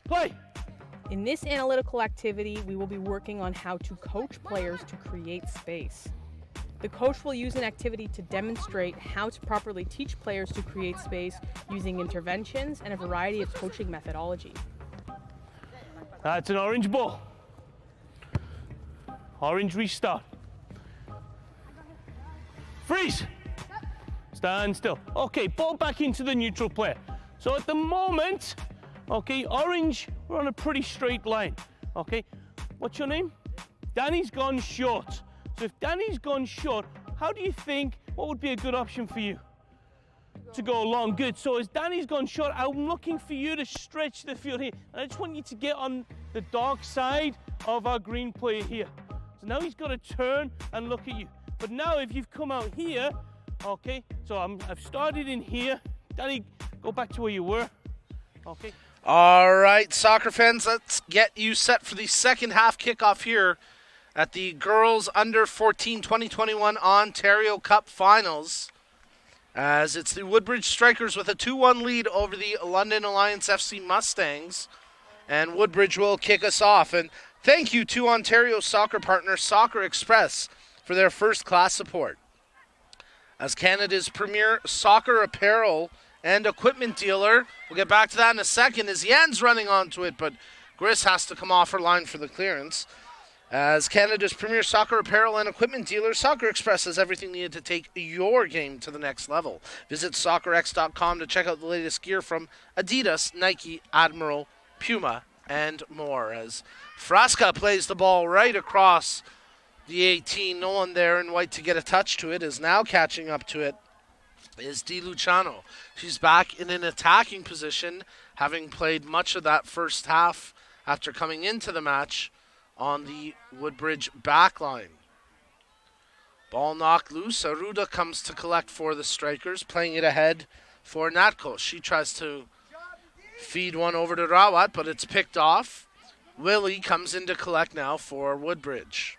Play. In this analytical activity, we will be working on how to coach players to create space. The coach will use an activity to demonstrate how to properly teach players to create space using interventions and a variety of coaching methodology. That's an orange ball. Orange restart. Freeze. Stand still. Okay, ball back into the neutral player. So at the moment, okay, orange, we're on a pretty straight line. Okay, what's your name? Danny's gone short. So if Danny's gone short, how do you think, what would be a good option for you? To go long, good. So as Danny's gone short, I'm looking for you to stretch the field here. And I just want you to get on the dark side of our green player here. So now he's got to turn and look at you. But now if you've come out here, okay, so I've started in here. Danny, go back to where you were, okay. All right, soccer fans, let's get you set for the second half kickoff here at the Girls Under 14 2021 Ontario Cup Finals. as it's the Woodbridge Strikers with a 2-1 lead over the London Alliance FC Mustangs. And Woodbridge will kick us off. And thank you to Ontario soccer partner Soccer Express for their first-class support. As Canada's premier soccer apparel and equipment dealer, we'll get back to that in a second, as Jan's running onto it, but Gris has to come off her line for the clearance. As Canada's premier soccer apparel and equipment dealer, Soccer Express has everything needed to take your game to the next level. Visit soccerx.com to check out the latest gear from Adidas, Nike, Admiral, Puma, and more. As Frasca plays the ball right across the 18, no one there in white to get a touch to it, is now catching up to it is Di Luciano. She's back in an attacking position, having played much of that first half after coming into the match on the Woodbridge backline. Ball knocked loose. Aruda comes to collect for the Strikers, playing it ahead for Natkos. She tries to feed one over to Rawat, but it's picked off. Willie comes in to collect now for Woodbridge.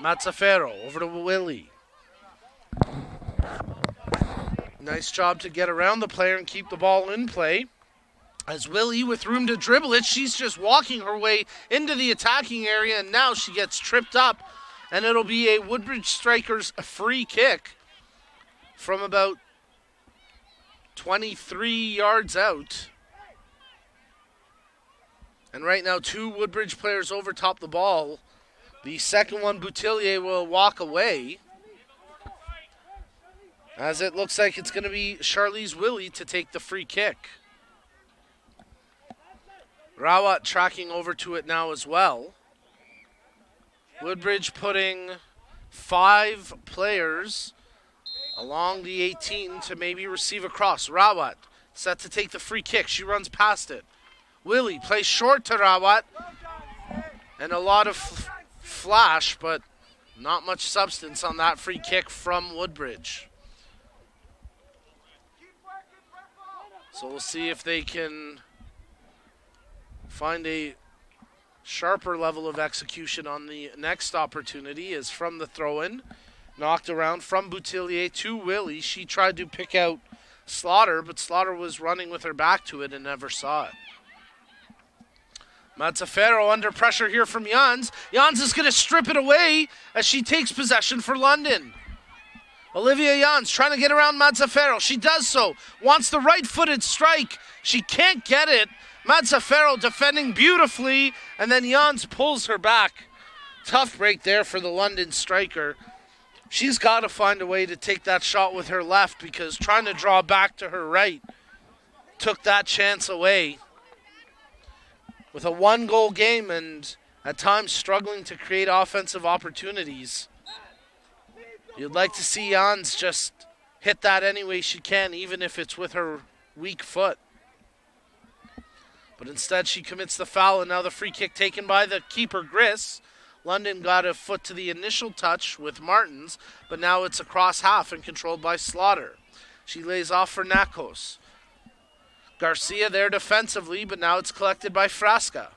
Mazzaferro over to Willie. Nice job to get around the player and keep the ball in play. As Willie, with room to dribble it, she's just walking her way into the attacking area, and now she gets tripped up, and it'll be a Woodbridge Strikers free kick from about 23 yards out. And right now, 2 Woodbridge players overtop the ball. The second one, Boutillier, will walk away, as it looks like it's going to be Charlize Willie to take the free kick. Rawat tracking over to it now as well. Woodbridge putting 5 players along the 18 to maybe receive a cross. Rawat set to take the free kick. She runs past it. Willie plays short to Rawat. And a lot of flash, but not much substance on that free kick from Woodbridge. So we'll see if they can find a sharper level of execution on the next opportunity, as from the throw-in. Knocked around from Boutillier to Willie. She tried to pick out Slaughter, but Slaughter was running with her back to it and never saw it. Mazzaferro under pressure here from Jans. Jans is going to strip it away as she takes possession for London. Olivia Jans trying to get around Mazzaferro. She does so. Wants the right-footed strike. She can't get it. Mazzaferro defending beautifully, and then Jans pulls her back. Tough break there for the London striker. She's got to find a way to take that shot with her left, because trying to draw back to her right took that chance away. With a 1-goal game and at times struggling to create offensive opportunities, you'd like to see Jans just hit that any way she can, even if it's with her weak foot. But instead she commits the foul, and now the free kick taken by the keeper, Gris. London got a foot to the initial touch with Martins, but now it's across half and controlled by Slaughter. She lays off for Nakos. Garcia there defensively, but now it's collected by Frasca.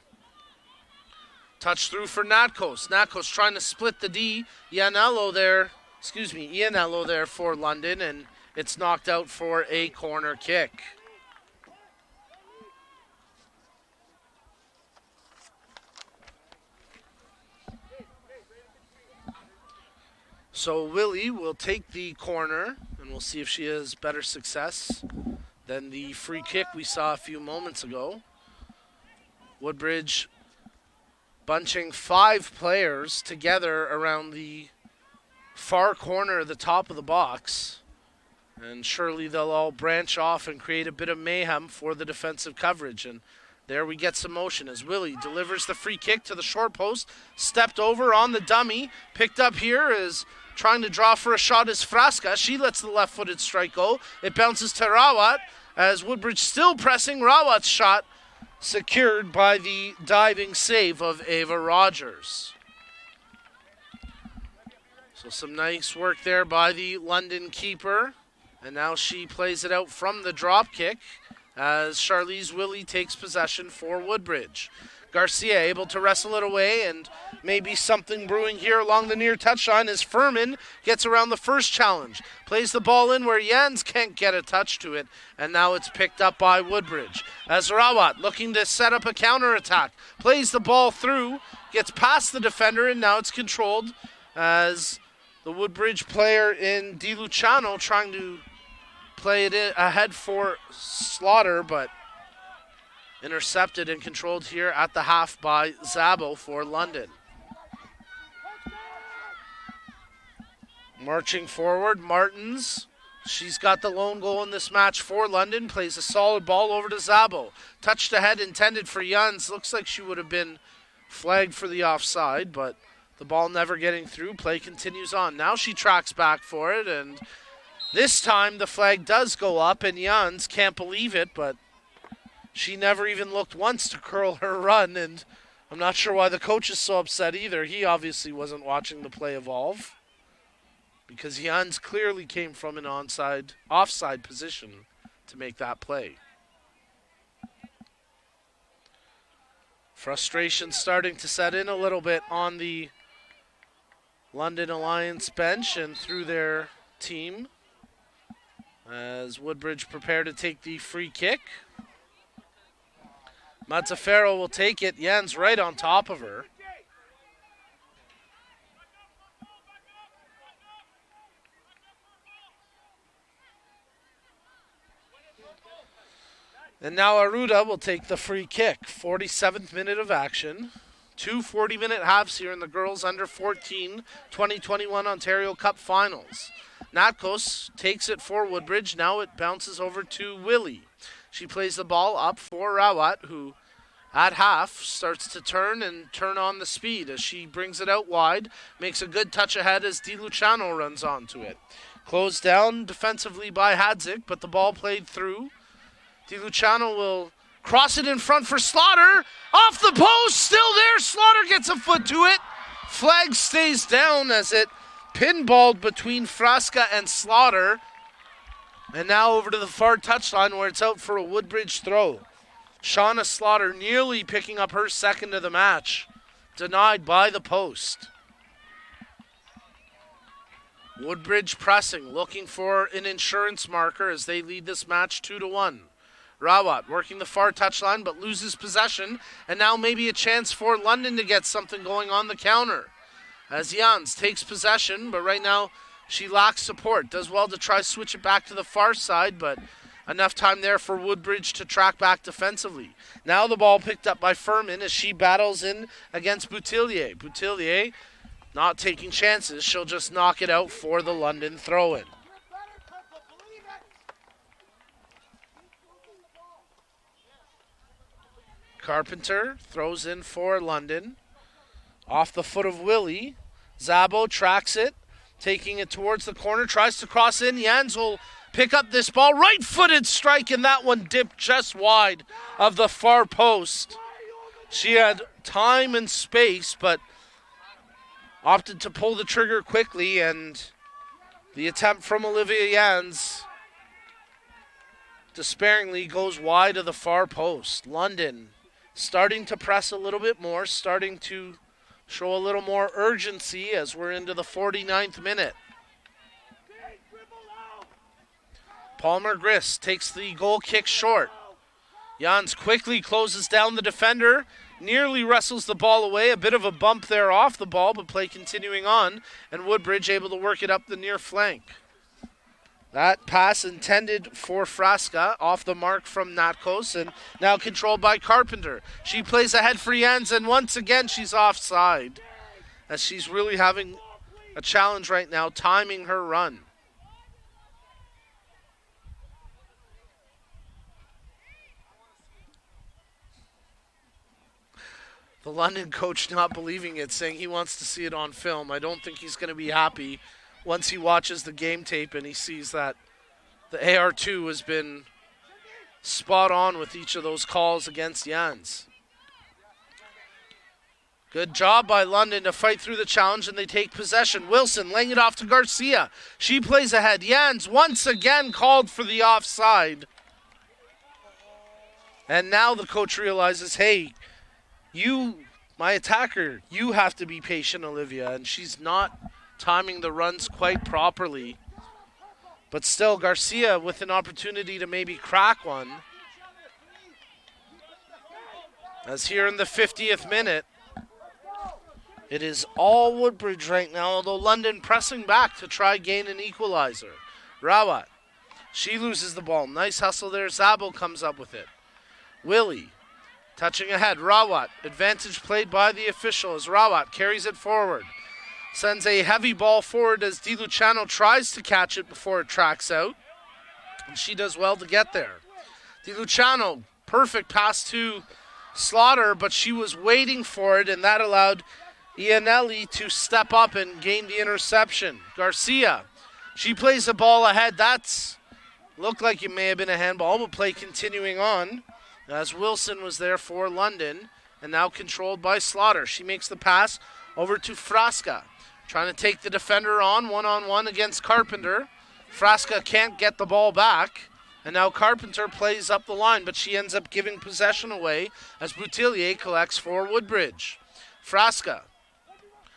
Touch through for Natkos. Natkos trying to split the D. Ianello there for London, and it's knocked out for a corner kick. So Willie will take the corner, and we'll see if she has better success than the free kick we saw a few moments ago. Woodbridge bunching 5 players together around the far corner of the top of the box. And surely they'll all branch off and create a bit of mayhem for the defensive coverage. And there we get some motion as Willie delivers the free kick to the short post. Stepped over on the dummy. Picked up here is trying to draw for a shot is Frasca. She lets the left-footed strike go. It bounces to Rawat as Woodbridge still pressing. Rawat's shot secured by the diving save of Ava Rogers. So some nice work there by the London keeper. And now she plays it out from the drop kick as Charlize Willie takes possession for Woodbridge. Garcia able to wrestle it away, and maybe something brewing here along the near touchline as Furman gets around the first challenge. Plays the ball in where Jans can't get a touch to it, and now it's picked up by Woodbridge. As Rawat looking to set up a counterattack. Plays the ball through, gets past the defender, and now it's controlled as the Woodbridge player in DiLuciano trying to play it in ahead for Slaughter, but intercepted and controlled here at the half by Zabo for London. Marching forward, Martins. She's got the lone goal in this match for London. Plays a solid ball over to Zabo. Touched ahead intended for Jans. Looks like she would have been flagged for the offside, but the ball never getting through. Play continues on. Now she tracks back for it, and this time the flag does go up, and Jans can't believe it, but she never even looked once to curl her run, and I'm not sure why the coach is so upset either. He obviously wasn't watching the play evolve, because Jans clearly came from an offside position to make that play. Frustration starting to set in a little bit on the London Alliance bench and through their team as Woodbridge prepare to take the free kick. Mazzaferro will take it. Jans right on top of her. And now Aruda will take the free kick. 47th minute of action. 2 40-minute halves here in the girls under 14 2021 Ontario Cup Finals. Natkos takes it for Woodbridge. Now it bounces over to Willie. She plays the ball up for Rawat, who at half starts to turn on the speed as she brings it out wide. Makes a good touch ahead as DiLuciano runs onto it. Closed down defensively by Hadzik, but the ball played through. DiLuciano will cross it in front for Slaughter. Off the post, still there. Slaughter gets a foot to it. Flag stays down as it pinballed between Frasca and Slaughter. And now over to the far touchline where it's out for a Woodbridge throw. Shauna Slaughter nearly picking up her second of the match. Denied by the post. Woodbridge pressing, looking for an insurance marker as they lead this match 2-1. Rawat working the far touchline but loses possession. And now maybe a chance for London to get something going on the counter. As Jans takes possession, but right now she lacks support. Does well to try switch it back to the far side, but enough time there for Woodbridge to track back defensively. Now the ball picked up by Furman as she battles in against Boutillier. Boutillier not taking chances. She'll just knock it out for the London throw-in. Carpenter throws in for London. Off the foot of Willie. Zabo tracks it. Taking it towards the corner, tries to cross in. Jans will pick up this ball. Right-footed strike, and that one dipped just wide of the far post. She had time and space, but opted to pull the trigger quickly, and the attempt from Olivia Jans despairingly goes wide of the far post. London starting to press a little bit more, starting to show a little more urgency as we're into the 49th minute. Palmer Grist takes the goal kick short. Jans quickly closes down the defender, nearly wrestles the ball away. A bit of a bump there off the ball, but play continuing on, and Woodbridge able to work it up the near flank. That pass intended for Frasca, off the mark from Natkos, and now controlled by Carpenter. She plays ahead for Jans, and once again she's offside, as she's really having a challenge right now, timing her run. The London coach not believing it, saying he wants to see it on film. I don't think he's going to be happy once he watches the game tape and he sees that the AR2 has been spot on with each of those calls against Jans. Good job by London to fight through the challenge, and they take possession. Wilson laying it off to Garcia. She plays ahead. Jans once again called for the offside. And now the coach realizes, hey, my attacker, you have to be patient, Olivia. And she's not timing the runs quite properly. But still, Garcia with an opportunity to maybe crack one. As here in the 50th minute, it is all Woodbridge right now, although London pressing back to try gain an equalizer. Rawat, she loses the ball. Nice hustle there. Zabo comes up with it. Willie, touching ahead. Rawat, advantage played by the official as Rawat carries it forward. Sends a heavy ball forward as Di Luciano tries to catch it before it tracks out. And she does well to get there. Di Luciano, perfect pass to Slaughter, but she was waiting for it, and that allowed Ianelli to step up and gain the interception. Garcia, she plays the ball ahead. That's looked like it may have been a handball, but play continuing on as Wilson was there for London and now controlled by Slaughter. She makes the pass over to Frasca, trying to take the defender on one-on-one against Carpenter. Frasca can't get the ball back. And now Carpenter plays up the line, but she ends up giving possession away as Boutillier collects for Woodbridge. Frasca,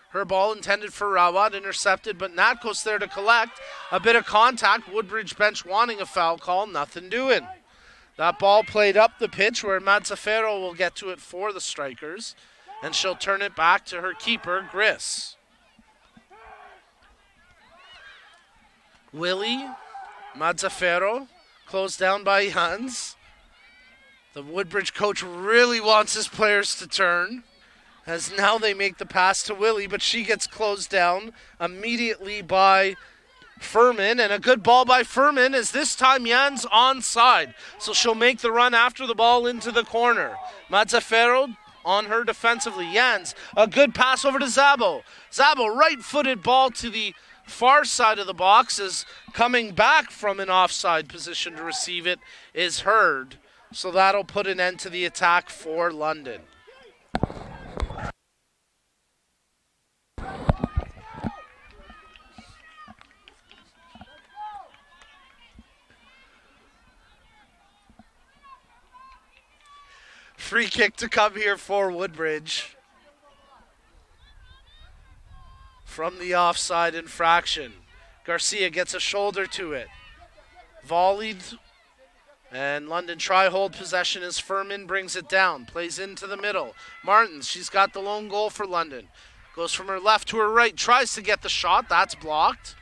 her ball intended for Rawat, intercepted, but Natkos there to collect. A bit of contact, Woodbridge bench wanting a foul call, nothing doing. That ball played up the pitch where Mazzaferro will get to it for the Strikers, and she'll turn it back to her keeper, Griss. Willie, Mazzaferro, closed down by Hans. The Woodbridge coach really wants his players to turn, as now they make the pass to Willie, but she gets closed down immediately by Furman, and a good ball by Furman as this time Jan's onside. So she'll make the run after the ball into the corner. Mazzaferro on her defensively. Jans, a good pass over to Zabo. Zabo, right-footed ball to the far side of the box is coming back from an offside position to receive it is Hurd. So that'll put an end to the attack for London. Free kick to come here for Woodbridge from the offside infraction. Garcia gets a shoulder to it. Volleyed. And London try hold possession as Furman brings it down. Plays into the middle. Martins, she's got the lone goal for London. Goes from her left to her right. Tries to get the shot. That's blocked.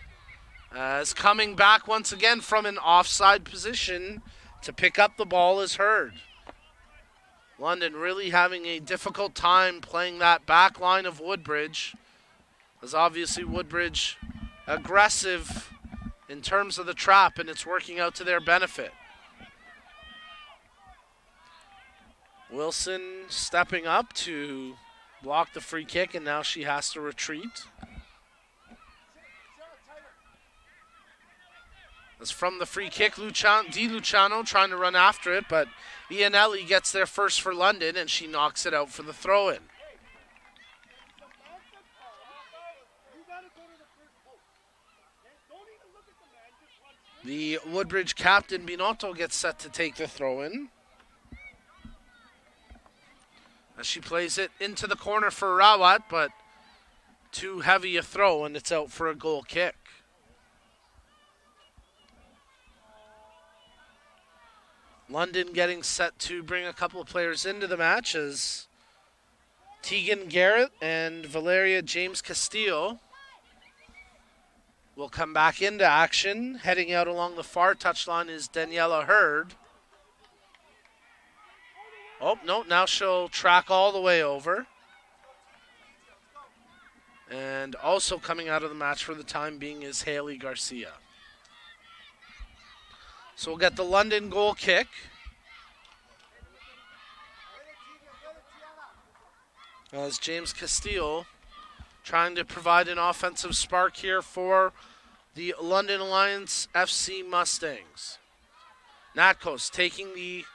As coming back once again from an offside position to pick up the ball is Hurd. London really having a difficult time playing that back line of Woodbridge. As obviously Woodbridge aggressive in terms of the trap, and it's working out to their benefit. Wilson stepping up to block the free kick, and now she has to retreat. As from the free kick, Di Luciano trying to run after it, but Ianelli gets there first for London, and she knocks it out for the throw-in. The Woodbridge captain, Binotto, gets set to take the throw-in. As she plays it into the corner for Rawat, but too heavy a throw, and it's out for a goal kick. London getting set to bring a couple of players into the match as Tegan Garrett and Valeria James Castillo will come back into action. Heading out along the far touchline is Daniela Hurd. Oh, no, now she'll track all the way over. And also coming out of the match for the time being is Haley Garcia. So we'll get the London goal kick. As James Castillo trying to provide an offensive spark here for the London Alliance FC Mustangs. Natkos taking the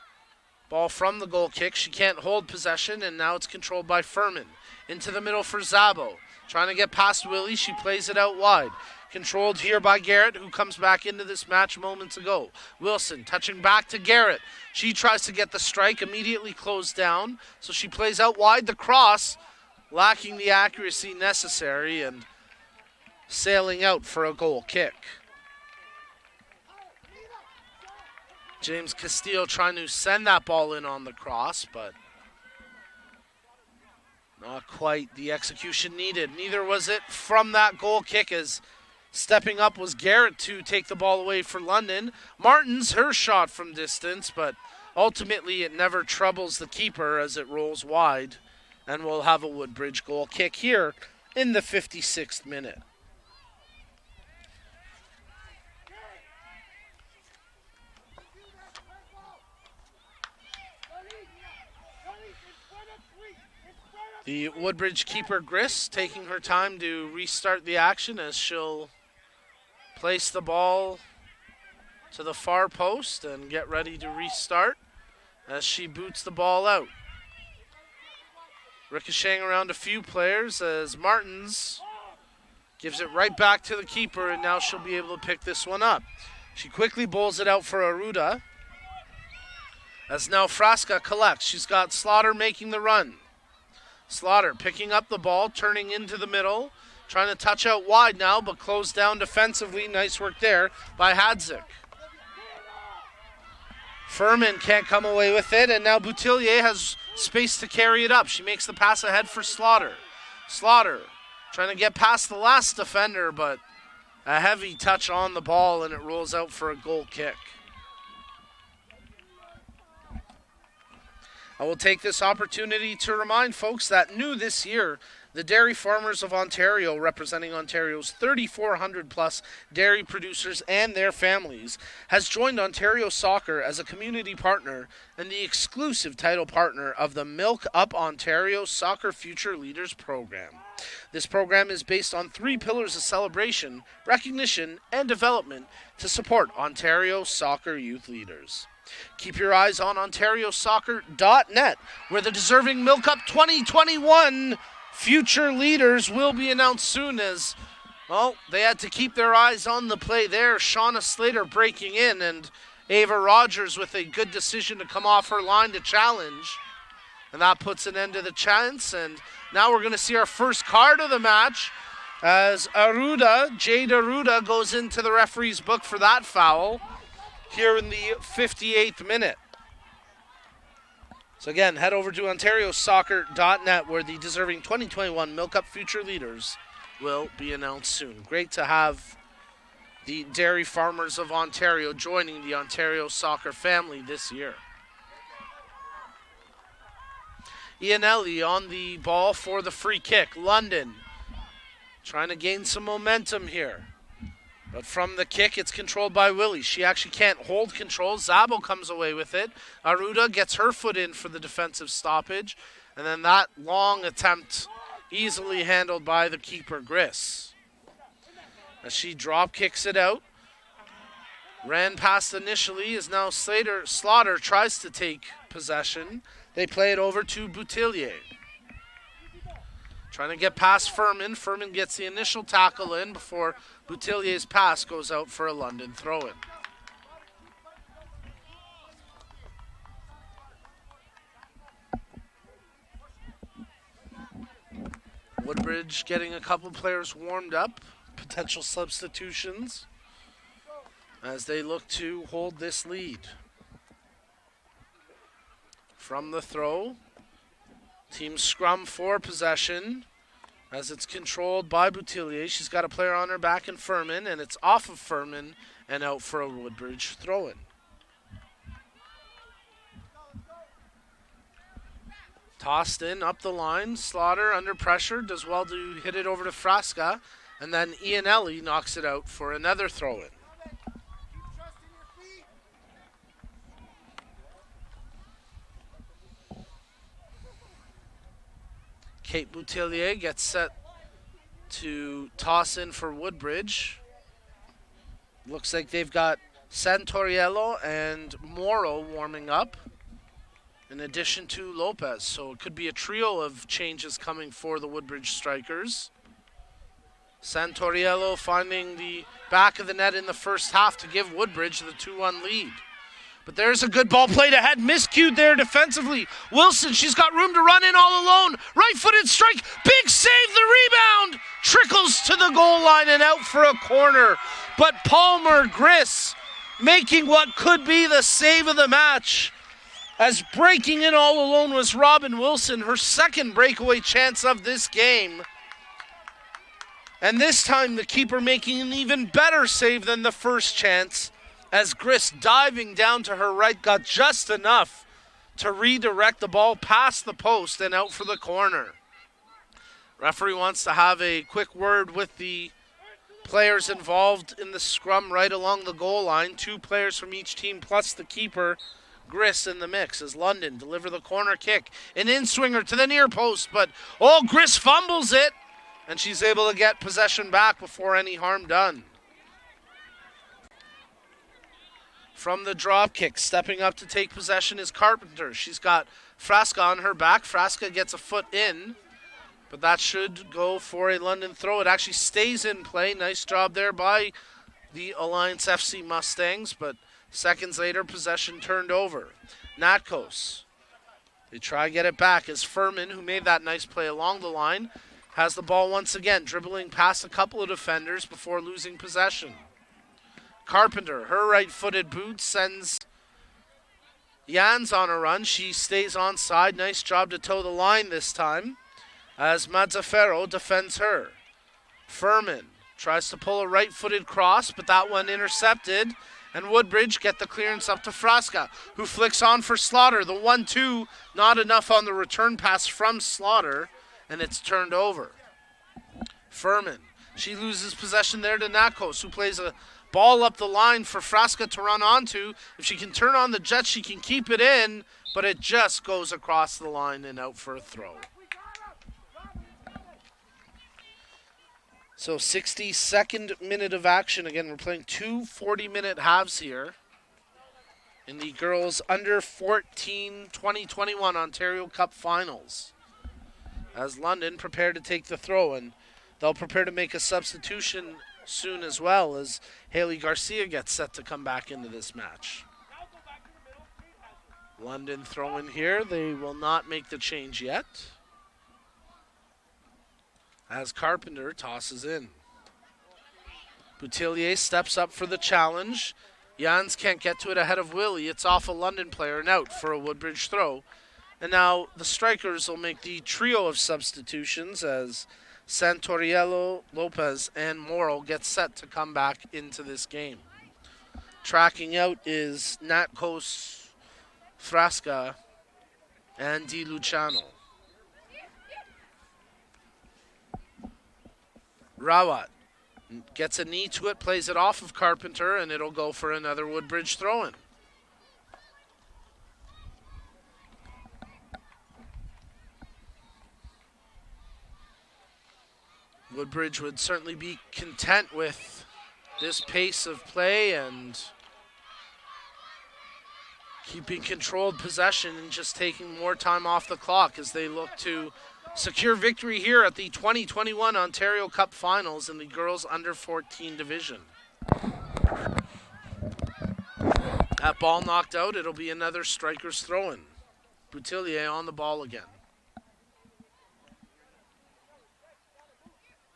ball from the goal kick. She can't hold possession, and now it's controlled by Furman. Into the middle for Zabo. Trying to get past Willie. She plays it out wide. controlled here by Garrett, who comes back into this match moments ago. Wilson touching back to Garrett. She tries to get the strike, immediately closed down. So she plays out wide the cross, lacking the accuracy necessary and sailing out for a goal kick. James Castillo trying to send that ball in on the cross, but not quite the execution needed. Neither was it from that goal kick, as stepping up was Garrett to take the ball away for London. Martins, her shot from distance, but ultimately it never troubles the keeper as it rolls wide, and we'll have a Woodbridge goal kick here in the 56th minute. The Woodbridge keeper, Griss, taking her time to restart the action as she'll place the ball to the far post and get ready to restart as she boots the ball out. Ricocheting around a few players as Martins gives it right back to the keeper, and now she'll be able to pick this one up. She quickly bowls it out for Aruda as now Frasca collects. She's got Slaughter making the run. Slaughter picking up the ball, turning into the middle, trying to touch out wide now, but closed down defensively. Nice work there by Hadzik. Furman can't come away with it, and now Boutillier has space to carry it up. She makes the pass ahead for Slaughter. Slaughter trying to get past the last defender, but a heavy touch on the ball, and it rolls out for a goal kick. I will take this opportunity to remind folks that new this year, the Dairy Farmers of Ontario, representing Ontario's 3,400 plus dairy producers and their families, has joined Ontario Soccer as a community partner and the exclusive title partner of the Milk Up Ontario Soccer Future Leaders program. This program is based on 3 pillars of celebration, recognition, and development to support Ontario soccer youth leaders. Keep your eyes on OntarioSoccer.net, where the deserving Milk Up 2021 future leaders will be announced soon, as, well, they had to keep their eyes on the play there. Shauna Slater breaking in, and Ava Rogers with a good decision to come off her line to challenge. And that puts an end to the chance, and now we're going to see our first card of the match as Jade Aruda goes into the referee's book for that foul here in the 58th minute. So again, head over to OntarioSoccer.net, where the deserving 2021 Milk Up Future Leaders will be announced soon. Great to have the Dairy Farmers of Ontario joining the Ontario Soccer family this year. Ianelli on the ball for the free kick. London trying to gain some momentum here. But from the kick, it's controlled by Willie. She actually can't hold control. Zabo comes away with it. Aruda gets her foot in for the defensive stoppage. And then that long attempt easily handled by the keeper, Griss. As she drop kicks it out. Ran past initially, is now Slaughter tries to take possession. They play it over to Boutillier. Trying to get past Furman. Furman gets the initial tackle in before Boutillier's pass goes out for a London throw-in. Woodbridge getting a couple players warmed up. Potential substitutions as they look to hold this lead. From the throw, team scrum for possession as it's controlled by Boutillier. She's got a player on her back in Furman, and it's off of Furman and out for a Woodbridge throw-in. Tossed in up the line. Slaughter under pressure, does well to hit it over to Frasca, and then Ianelli knocks it out for another throw-in. Kate Boutillier gets set to toss in for Woodbridge. Looks like they've got Santoriello and Morrow warming up, in addition to Lopez. So it could be a trio of changes coming for the Woodbridge Strikers. Santoriello finding the back of the net in the first half to give Woodbridge the 2-1 lead. But there's a good ball played ahead. Miscued there defensively. Wilson, she's got room to run in all alone. Right-footed strike. Big save. The rebound trickles to the goal line and out for a corner. But Palmer Griss making what could be the save of the match, as breaking in all alone was Robin Wilson, her second breakaway chance of this game. And this time the keeper making an even better save than the first chance, as Griss, diving down to her right, got just enough to redirect the ball past the post and out for the corner. Referee wants to have a quick word with the players involved in the scrum right along the goal line. 2 players from each team plus the keeper, Griss, in the mix as London deliver the corner kick. An in-swinger to the near post, but Griss fumbles it, and she's able to get possession back before any harm done. From the drop kick, stepping up to take possession is Carpenter. She's got Frasca on her back. Frasca gets a foot in, but that should go for a London throw. It actually stays in play. Nice job there by the Alliance FC Mustangs, but seconds later, possession turned over. Natkos, they try to get it back as Furman, who made that nice play along the line, has the ball once again, dribbling past a couple of defenders before losing possession. Carpenter, her right-footed boot sends Jans on a run. She stays onside. Nice job to toe the line this time as Mazzaferro defends her. Furman tries to pull a right-footed cross, but that one intercepted. And Woodbridge get the clearance up to Frasca, who flicks on for Slaughter. The 1-2, not enough on the return pass from Slaughter, and it's turned over. Furman, she loses possession there to Natkos, who plays a ball up the line for Frasca to run onto. If she can turn on the jet, she can keep it in, but it just goes across the line and out for a throw. So 62nd minute of action. Again, we're playing 2 40-minute halves here in the girls under 14 2021 Ontario Cup Finals. As London prepare to take the throw, and they'll prepare to make a substitution soon as well, as Haley Garcia gets set to come back into this match. London throw in here. They will not make the change yet, as Carpenter tosses in. Boutillier steps up for the challenge. Jans can't get to it ahead of Willie. It's off a London player and out for a Woodbridge throw. And now the strikers will make the trio of substitutions as Santoriello, Lopez, and Morrow get set to come back into this game. Tracking out is Natkos, Frasca, and Di Luciano. Rawat gets a knee to it, plays it off of Carpenter, and it'll go for another Woodbridge throw-in. Woodbridge would certainly be content with this pace of play and keeping controlled possession and just taking more time off the clock as they look to secure victory here at the 2021 Ontario Cup Finals in the girls under 14 division. That ball knocked out. It'll be another striker's throw-in. Boutillier on the ball again.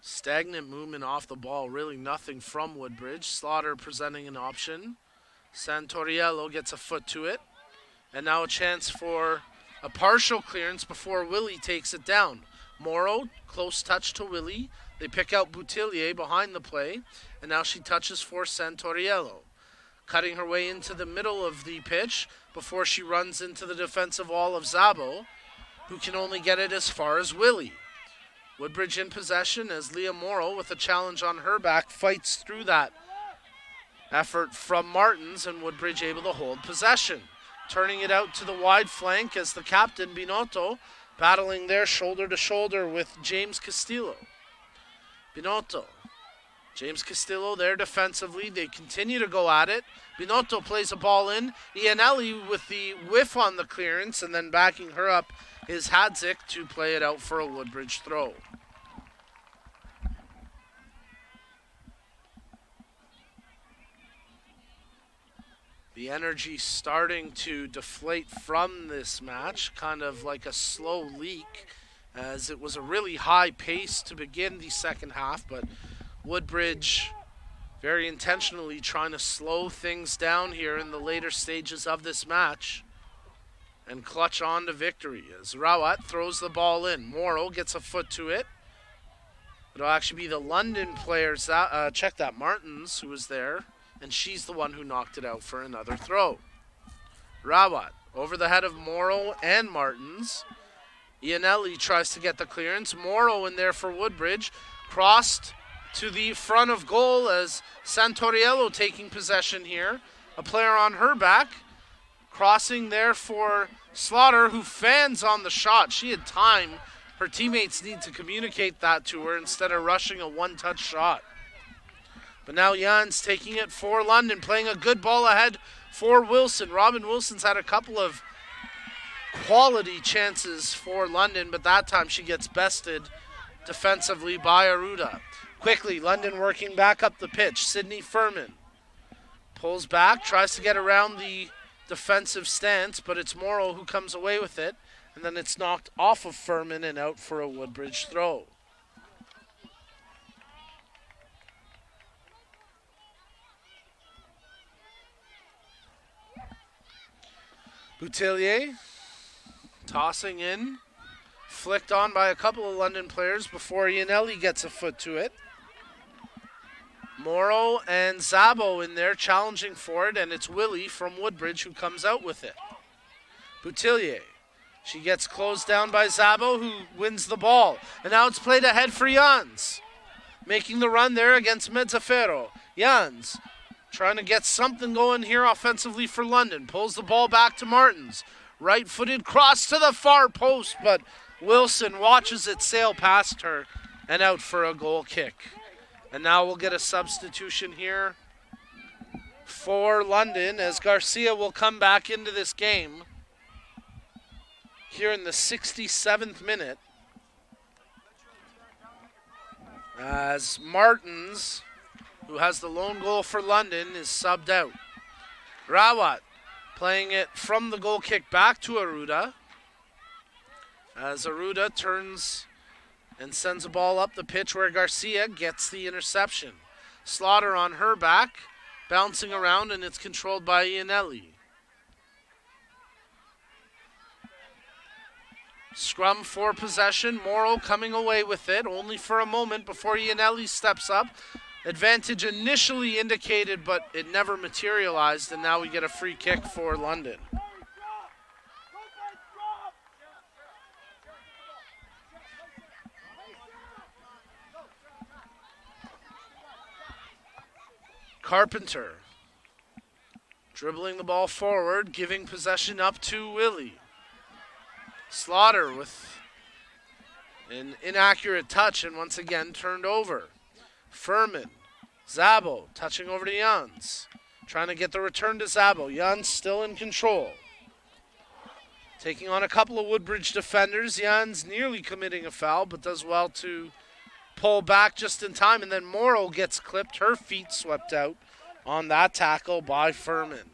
Stagnant movement off the ball. Really nothing from Woodbridge. Slaughter presenting an option. Santoriello gets a foot to it. And now a chance for a partial clearance before Willie takes it down. Morrow, close touch to Willie. They pick out Boutillier behind the play. And now she touches for Santoriello. Cutting her way into the middle of the pitch before she runs into the defensive wall of Zabo, who can only get it as far as Willie. Woodbridge in possession as Leah Morrow, with a challenge on her back, fights through that effort from Martins, and Woodbridge able to hold possession. Turning it out to the wide flank as the captain, Binotto, battling there shoulder to shoulder with James Castillo. Binotto. James Castillo there defensively. They continue to go at it. Binotto plays a ball in. Ianelli with the whiff on the clearance, and then backing her up is Hadzik to play it out for a Woodbridge throw. The energy starting to deflate from this match, kind of like a slow leak, as it was a really high pace to begin the second half, but Woodbridge very intentionally trying to slow things down here in the later stages of this match and clutch on to victory as Rawat throws the ball in. Morrow gets a foot to it. It'll actually be the London players, check that, Martins, who was there, and she's the one who knocked it out for another throw. Rawat over the head of Morrow and Martins. Ianelli tries to get the clearance. Morrow in there for Woodbridge. Crossed to the front of goal as Santoriello taking possession here. A player on her back. Crossing there for Slaughter, who fans on the shot. She had time. Her teammates need to communicate that to her instead of rushing a one-touch shot. But now Jan's taking it for London, playing a good ball ahead for Wilson. Robin Wilson's had a couple of quality chances for London, but that time she gets bested defensively by Aruda. Quickly, London working back up the pitch. Sydney Furman pulls back, tries to get around the defensive stance, but it's Morrow who comes away with it, and then it's knocked off of Furman and out for a Woodbridge throw. Boutillier tossing in, flicked on by a couple of London players before Ianelli gets a foot to it. Morrow and Zabo in there challenging for it, and it's Willie from Woodbridge who comes out with it. Boutillier, she gets closed down by Zabo, who wins the ball. And now it's played ahead for Jans, making the run there against Mezzaferro. Jans trying to get something going here offensively for London. Pulls the ball back to Martins. Right-footed cross to the far post, but Wilson watches it sail past her and out for a goal kick. And now we'll get a substitution here for London as Garcia will come back into this game here in the 67th minute. As Martins, who has the lone goal for London, is subbed out. Rawat playing it from the goal kick back to Aruda. As Aruda turns and sends a ball up the pitch where Garcia gets the interception. Slaughter on her back, bouncing around, and it's controlled by Ianelli. Scrum for possession. Morrow coming away with it, only for a moment before Ianelli steps up. Advantage initially indicated, but it never materialized, and now we get a free kick for London. Carpenter dribbling the ball forward, giving possession up to Willie. Slaughter with an inaccurate touch and once again turned over. Furman, Zabo touching over to Jans. Trying to get the return to Zabo. Jans still in control. Taking on a couple of Woodbridge defenders. Jans nearly committing a foul, but does well to pull back just in time, and then Morrow gets clipped, her feet swept out on that tackle by Furman.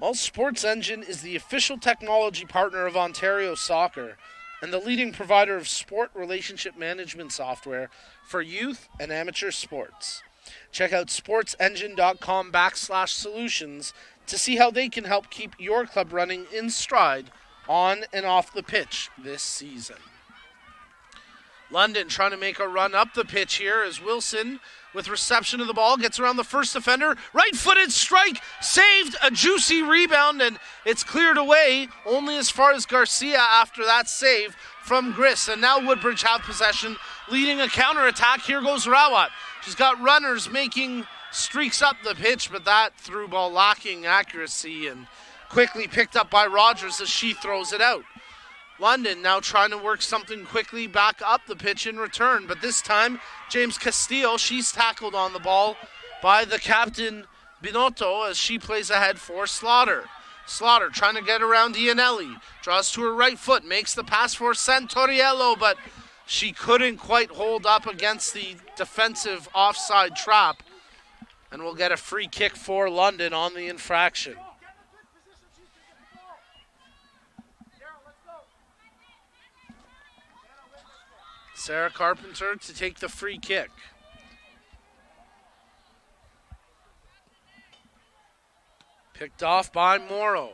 Well, Sports Engine is the official technology partner of Ontario Soccer and the leading provider of sport relationship management software for youth and amateur sports. Check out sportsengine.com/solutions to see how they can help keep your club running in stride on and off the pitch this season. London trying to make a run up the pitch here as Wilson, with reception of the ball, gets around the first defender. Right-footed strike, saved, a juicy rebound, and it's cleared away only as far as Garcia after that save from Gris. And now Woodbridge have possession, leading a counterattack. Here goes Rawat. She's got runners making streaks up the pitch, but that through ball lacking accuracy and quickly picked up by Rogers as she throws it out. London now trying to work something quickly back up the pitch in return, but this time James Castillo, she's tackled on the ball by the captain Binotto as she plays ahead for Slaughter. Slaughter trying to get around Ianelli, draws to her right foot, makes the pass for Santoriello, but She couldn't quite hold up against the defensive offside trap, and will get a free kick for London on the infraction. Sarah Carpenter to take the free kick. Picked off by Morrow.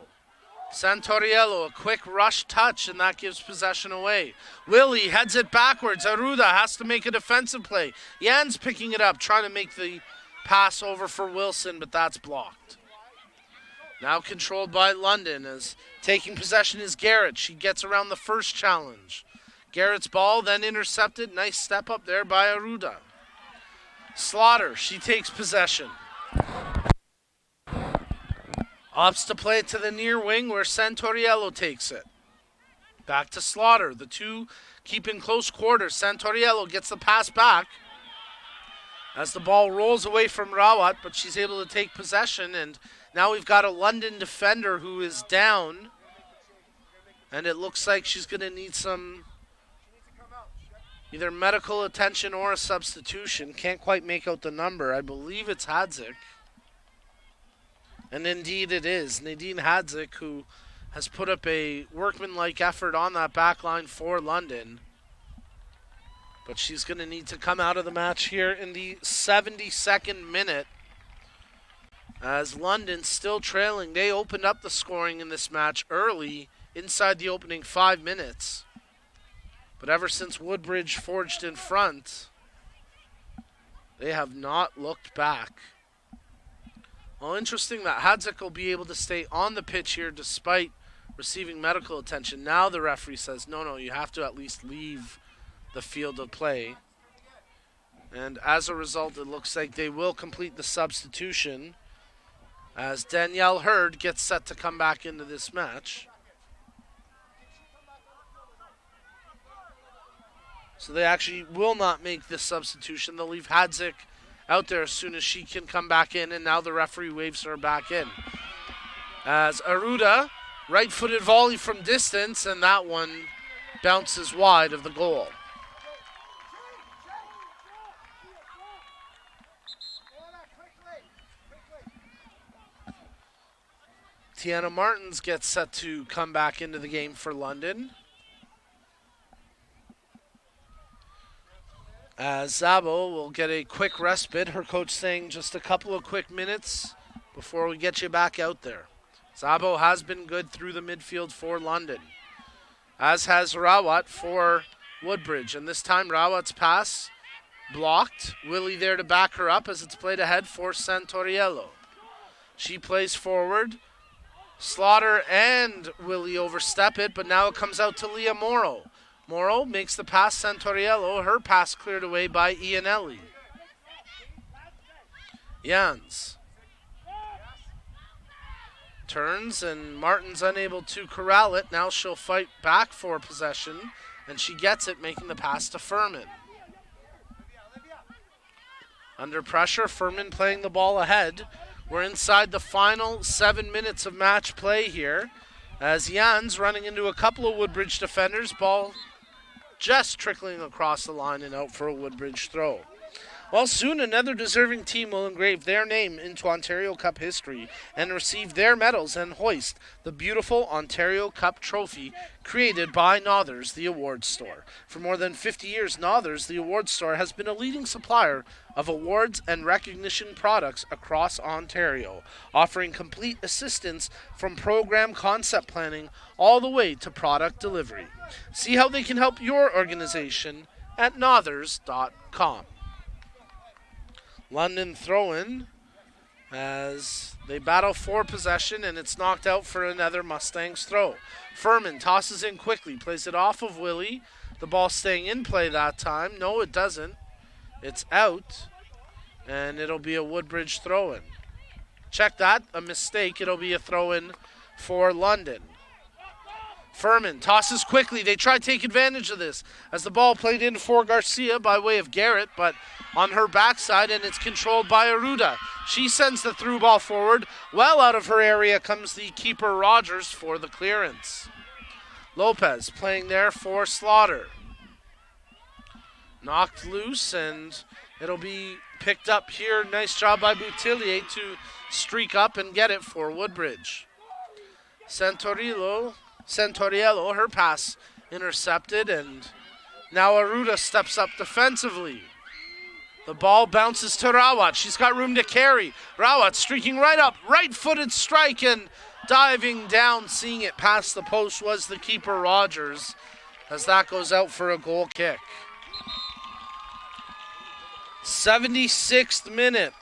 Santoriello, a quick rush touch, and that gives possession away. Willie heads it backwards. Aruda has to make a defensive play. Jan's picking it up, trying to make the pass over for Wilson, but that's blocked. Now controlled by London, as taking possession is Garrett. She gets around the first challenge. Garrett's ball, then intercepted. Nice step up there by Aruda. Slaughter, she takes possession. Opts to play it to the near wing where Santoriello takes it. Back to Slaughter. The two keep in close quarters. Santoriello gets the pass back as the ball rolls away from Rawat, but she's able to take possession. And now we've got a London defender who is down. And it looks like she's going to need some either medical attention or a substitution. Can't quite make out the number. I believe it's Hadzik. And indeed it is. Nadine Hadzik, who has put up a workmanlike effort on that back line for London. But she's going to need to come out of the match here in the 72nd minute. As London still trailing. They opened up the scoring in this match early, inside the opening 5 minutes. But ever since Woodbridge forged in front, they have not looked back. Well, interesting that Hadzik will be able to stay on the pitch here despite receiving medical attention. Now the referee says, no, you have to at least leave the field of play. And as a result, it looks like they will complete the substitution as Danielle Hurd gets set to come back into this match. So they actually will not make this substitution. They'll leave Hadzik out there as soon as she can come back in, and now the referee waves her back in. As Aruda, right-footed volley from distance, and that one bounces wide of the goal. Tiana Martins gets set to come back into the game for London. As Zabo will get a quick respite. Her coach saying just a couple of quick minutes before we get you back out there. Zabo has been good through the midfield for London, as has Rawat for Woodbridge. And this time Rawat's pass blocked. Willie there to back her up as it's played ahead for Santoriello. She plays forward. Slaughter and Willie overstep it, but now it comes out to Leah Morrow. Morrow makes the pass, Santoriello. Her pass cleared away by Ianelli. Jans turns, and Martin's unable to corral it. Now she'll fight back for possession, and she gets it, making the pass to Furman. Under pressure, Furman playing the ball ahead. We're inside the final 7 minutes of match play here, as Jans running into a couple of Woodbridge defenders. Ball just trickling across the line and out for a Woodbridge throw. Well, soon another deserving team will engrave their name into Ontario Cup history and receive their medals and hoist the beautiful Ontario Cup trophy created by Nothers, the awards store. For more than 50 years, Nothers, the awards store, has been a leading supplier of awards and recognition products across Ontario, offering complete assistance from program concept planning all the way to product delivery. See how they can help your organization at nothers.com. London throw-in as they battle for possession, and it's knocked out for another Mustangs throw. Furman tosses in quickly, plays it off of Willie. The ball staying in play that time. No, it doesn't. It's out, and it'll be a Woodbridge throw-in. Check that, a mistake. It'll be a throw-in for London. Furman tosses quickly. They try to take advantage of this as the ball played in for Garcia by way of Garrett, but on her backside, and it's controlled by Aruda. She sends the through ball forward. Well out of her area comes the keeper Rogers for the clearance. Lopez playing there for Slaughter. Knocked loose, and it'll be picked up here. Nice job by Boutillier to streak up and get it for Woodbridge. Santoriello, her pass intercepted, and now Arruda steps up defensively. The ball bounces to Rawat. She's got room to carry. Rawat streaking right up, right-footed strike, and diving down, seeing it past the post was the keeper, Rogers, as that goes out for a goal kick. 76th minute.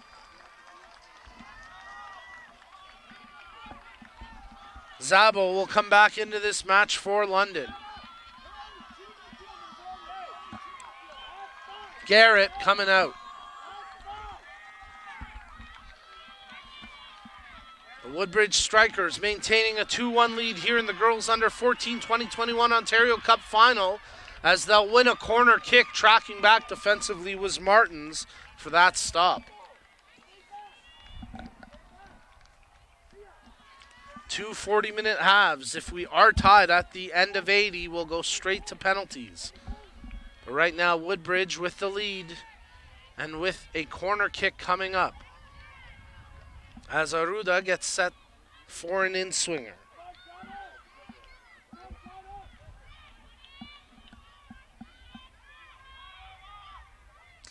Szabo will come back into this match for London. Garrett coming out. The Woodbridge Strikers maintaining a 2-1 lead here in the girls under 14 2021 Ontario Cup final, as they'll win a corner kick. Tracking back defensively was Martins for that stop. 2 40-minute halves. If we are tied at the end of 80, we'll go straight to penalties. But right now, Woodbridge with the lead and with a corner kick coming up, as Arruda gets set for an in-swinger.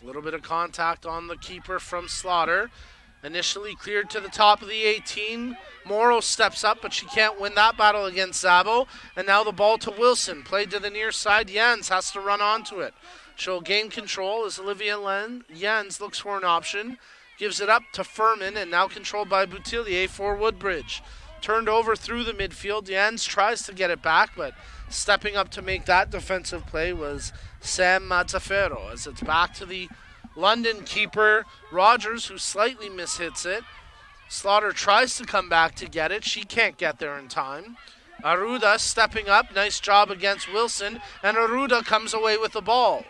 A little bit of contact on the keeper from Slaughter. Initially cleared to the top of the 18. Morrow steps up, but she can't win that battle against Szabo. And now the ball to Wilson. Played to the near side. Jens has to run onto it. She'll gain control as Olivia Jens looks for an option. Gives it up to Furman, and now controlled by Boutillier for Woodbridge. Turned over through the midfield. Jens tries to get it back, but stepping up to make that defensive play was Sam Mazzaferro, as it's back to the London keeper, Rogers, who slightly mishits it. Slaughter tries to come back to get it. She can't get there in time. Arruda stepping up. Nice job against Wilson. And Arruda comes away with the ball.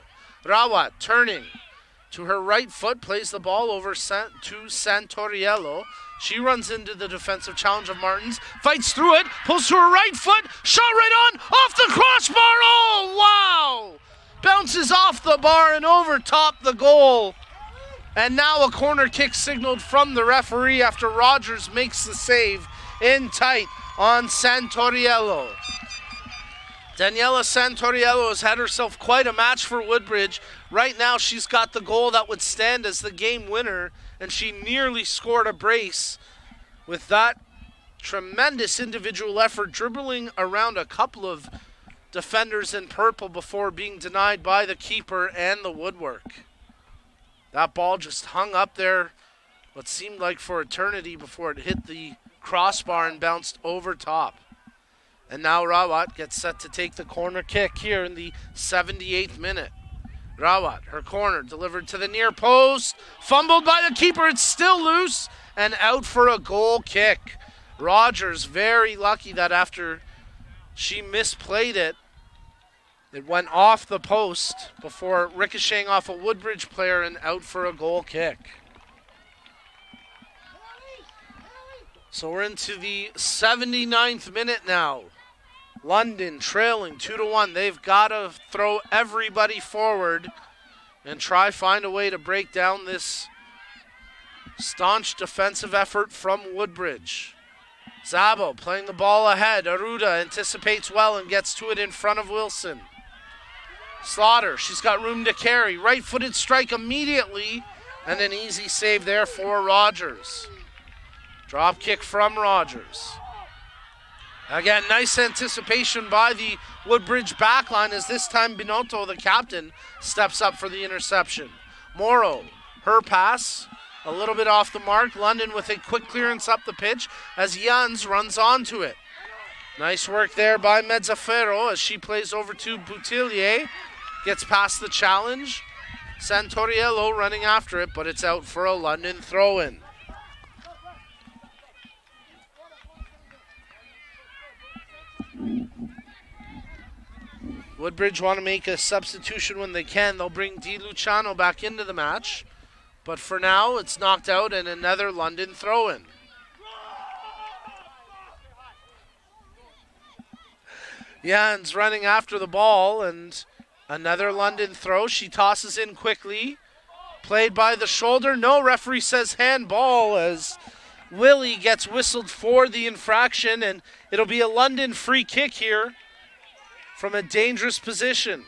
Rawat turning to her right foot. Plays the ball over to Santoriello. She runs into the defensive challenge of Martins. Fights through it. Pulls to her right foot. Shot right on. Off the crossbar. Oh, wow. Bounces off the bar and over top the goal. And now a corner kick signaled from the referee after Rogers makes the save in tight on Santoriello. Daniela Santoriello has had herself quite a match for Woodbridge. Right now she's got the goal that would stand as the game winner, and she nearly scored a brace with that tremendous individual effort, dribbling around a couple of defenders in purple before being denied by the keeper and the woodwork. That ball just hung up there what seemed like for eternity before it hit the crossbar and bounced over top. And now Rawat gets set to take the corner kick here in the 78th minute. Rawat, her corner, delivered to the near post. Fumbled by the keeper, it's still loose and out for a goal kick. Rogers very lucky that after she misplayed it, it went off the post before ricocheting off a Woodbridge player and out for a goal kick. So we're into the 79th minute now. London trailing 2-1. They've got to throw everybody forward and try find a way to break down this staunch defensive effort from Woodbridge. Szabo playing the ball ahead. Arruda anticipates well and gets to it in front of Wilson. Slaughter, she's got room to carry. Right-footed strike immediately, and an easy save there for Rogers. Drop kick from Rogers. Again, nice anticipation by the Woodbridge backline as this time Binotto, the captain, steps up for the interception. Morrow, her pass, a little bit off the mark. London with a quick clearance up the pitch as Jans runs onto it. Nice work there by Mazzaferro as she plays over to Boutillier. Gets past the challenge. Santoriello running after it, but it's out for a London throw-in. Woodbridge want to make a substitution when they can. They'll bring Di Luciano back into the match. But for now, it's knocked out and another London throw-in. Jans running after the ball, and Another London throw. She tosses in quickly. Played by the shoulder. No, referee says handball as Willie gets whistled for the infraction, and it'll be a London free kick here from a dangerous position.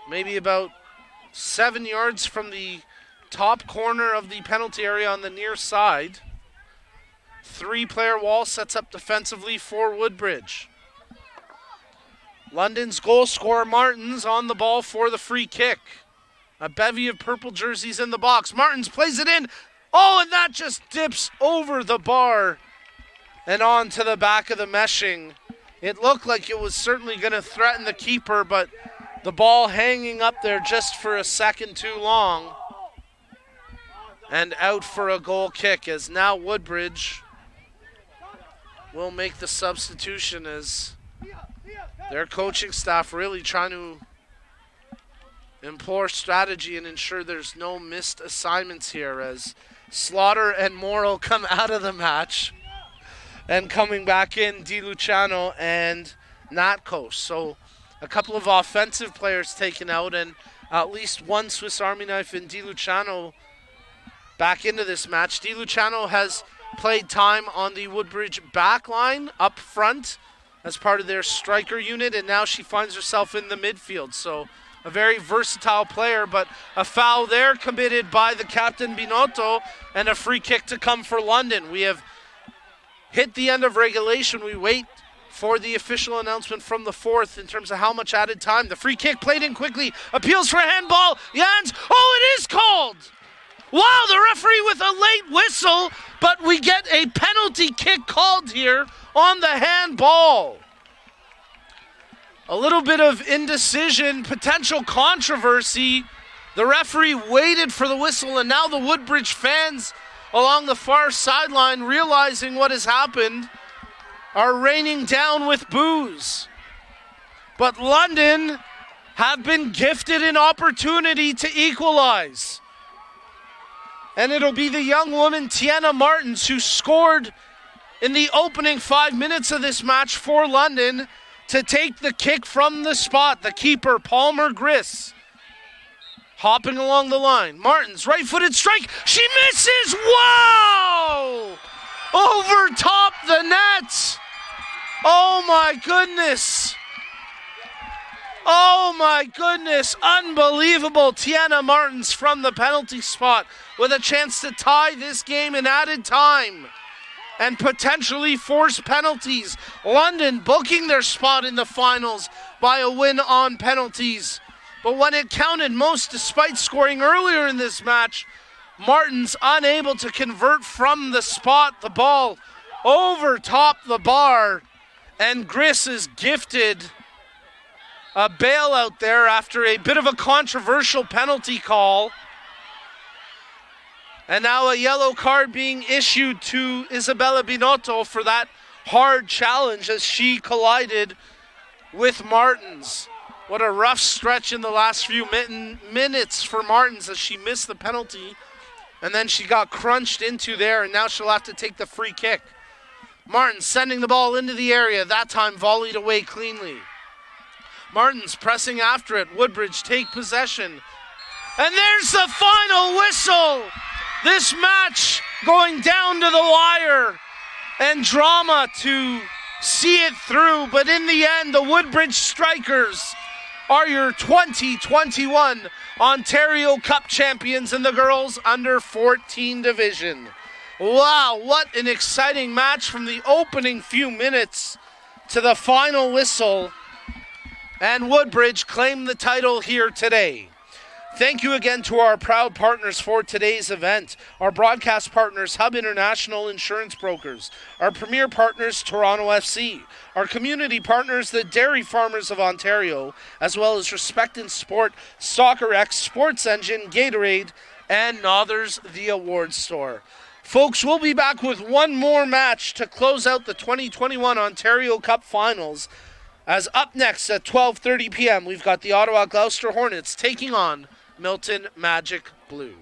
Maybe about 7 yards from the top corner of the penalty area on the near side. 3-player wall sets up defensively for Woodbridge. London's goal scorer Martins on the ball for the free kick. A bevy of purple jerseys in the box. Martins plays it in. Oh, and that just dips over the bar and onto the back of the meshing. It looked like it was certainly going to threaten the keeper, but the ball hanging up there just for a second too long. And out for a goal kick, as now Woodbridge will make the substitution, as their coaching staff really trying to implore strategy and ensure there's no missed assignments here, as Slaughter and Morrill come out of the match, and coming back in Di Luciano and Natkos. So a couple of offensive players taken out, and at least one Swiss Army knife in Di Luciano back into this match. Di Luciano has played time on the Woodbridge back line up front as part of their striker unit, and now she finds herself in the midfield. So a very versatile player, but a foul there committed by the captain Binotto, and a free kick to come for London. We have hit the end of regulation. We wait for the official announcement from the fourth in terms of how much added time. The free kick played in quickly. Appeals for a handball. Jans. Oh, it is called. Wow, the referee with a late whistle, but we get a penalty kick called here on the handball. A little bit of indecision, potential controversy. The referee waited for the whistle, and now the Woodbridge fans along the far sideline, realizing what has happened, are raining down with boos. But London have been gifted an opportunity to equalize. And it'll be the young woman, Tiana Martins, who scored in the opening 5 minutes of this match for London, to take the kick from the spot. The keeper, Palmer Griss, hopping along the line. Martins, right-footed strike. She misses. Wow! Over top the net. Oh my goodness. Oh my goodness. Unbelievable. Tiana Martins from the penalty spot with a chance to tie this game in added time and potentially force penalties. London booking their spot in the finals by a win on penalties. But when it counted most, despite scoring earlier in this match, Martins unable to convert from the spot. The ball over top the bar, and Griss is gifted a bailout there after a bit of a controversial penalty call. And now a yellow card being issued to Isabella Binotto for that hard challenge as she collided with Martins. What a rough stretch in the last few minutes for Martins as she missed the penalty. And then she got crunched into there, and now she'll have to take the free kick. Martins sending the ball into the area, that time volleyed away cleanly. Martins pressing after it. Woodbridge take possession. And there's the final whistle. This match going down to the wire, and drama to see it through. But in the end, the Woodbridge Strikers are your 2021 Ontario Cup champions in the girls under 14 division. Wow, what an exciting match from the opening few minutes to the final whistle. And Woodbridge claimed the title here today. Thank you again to our proud partners for today's event. Our broadcast partners, Hub International Insurance Brokers. Our premier partners, Toronto FC. Our community partners, the Dairy Farmers of Ontario, as well as Respect in Sport, Soccer X, Sports Engine, Gatorade, and Nothers, the Awards Store. Folks, we'll be back with one more match to close out the 2021 Ontario Cup Finals. As up next at 12:30 p.m., we've got the Ottawa Gloucester Hornets taking on Milton Magic Blue.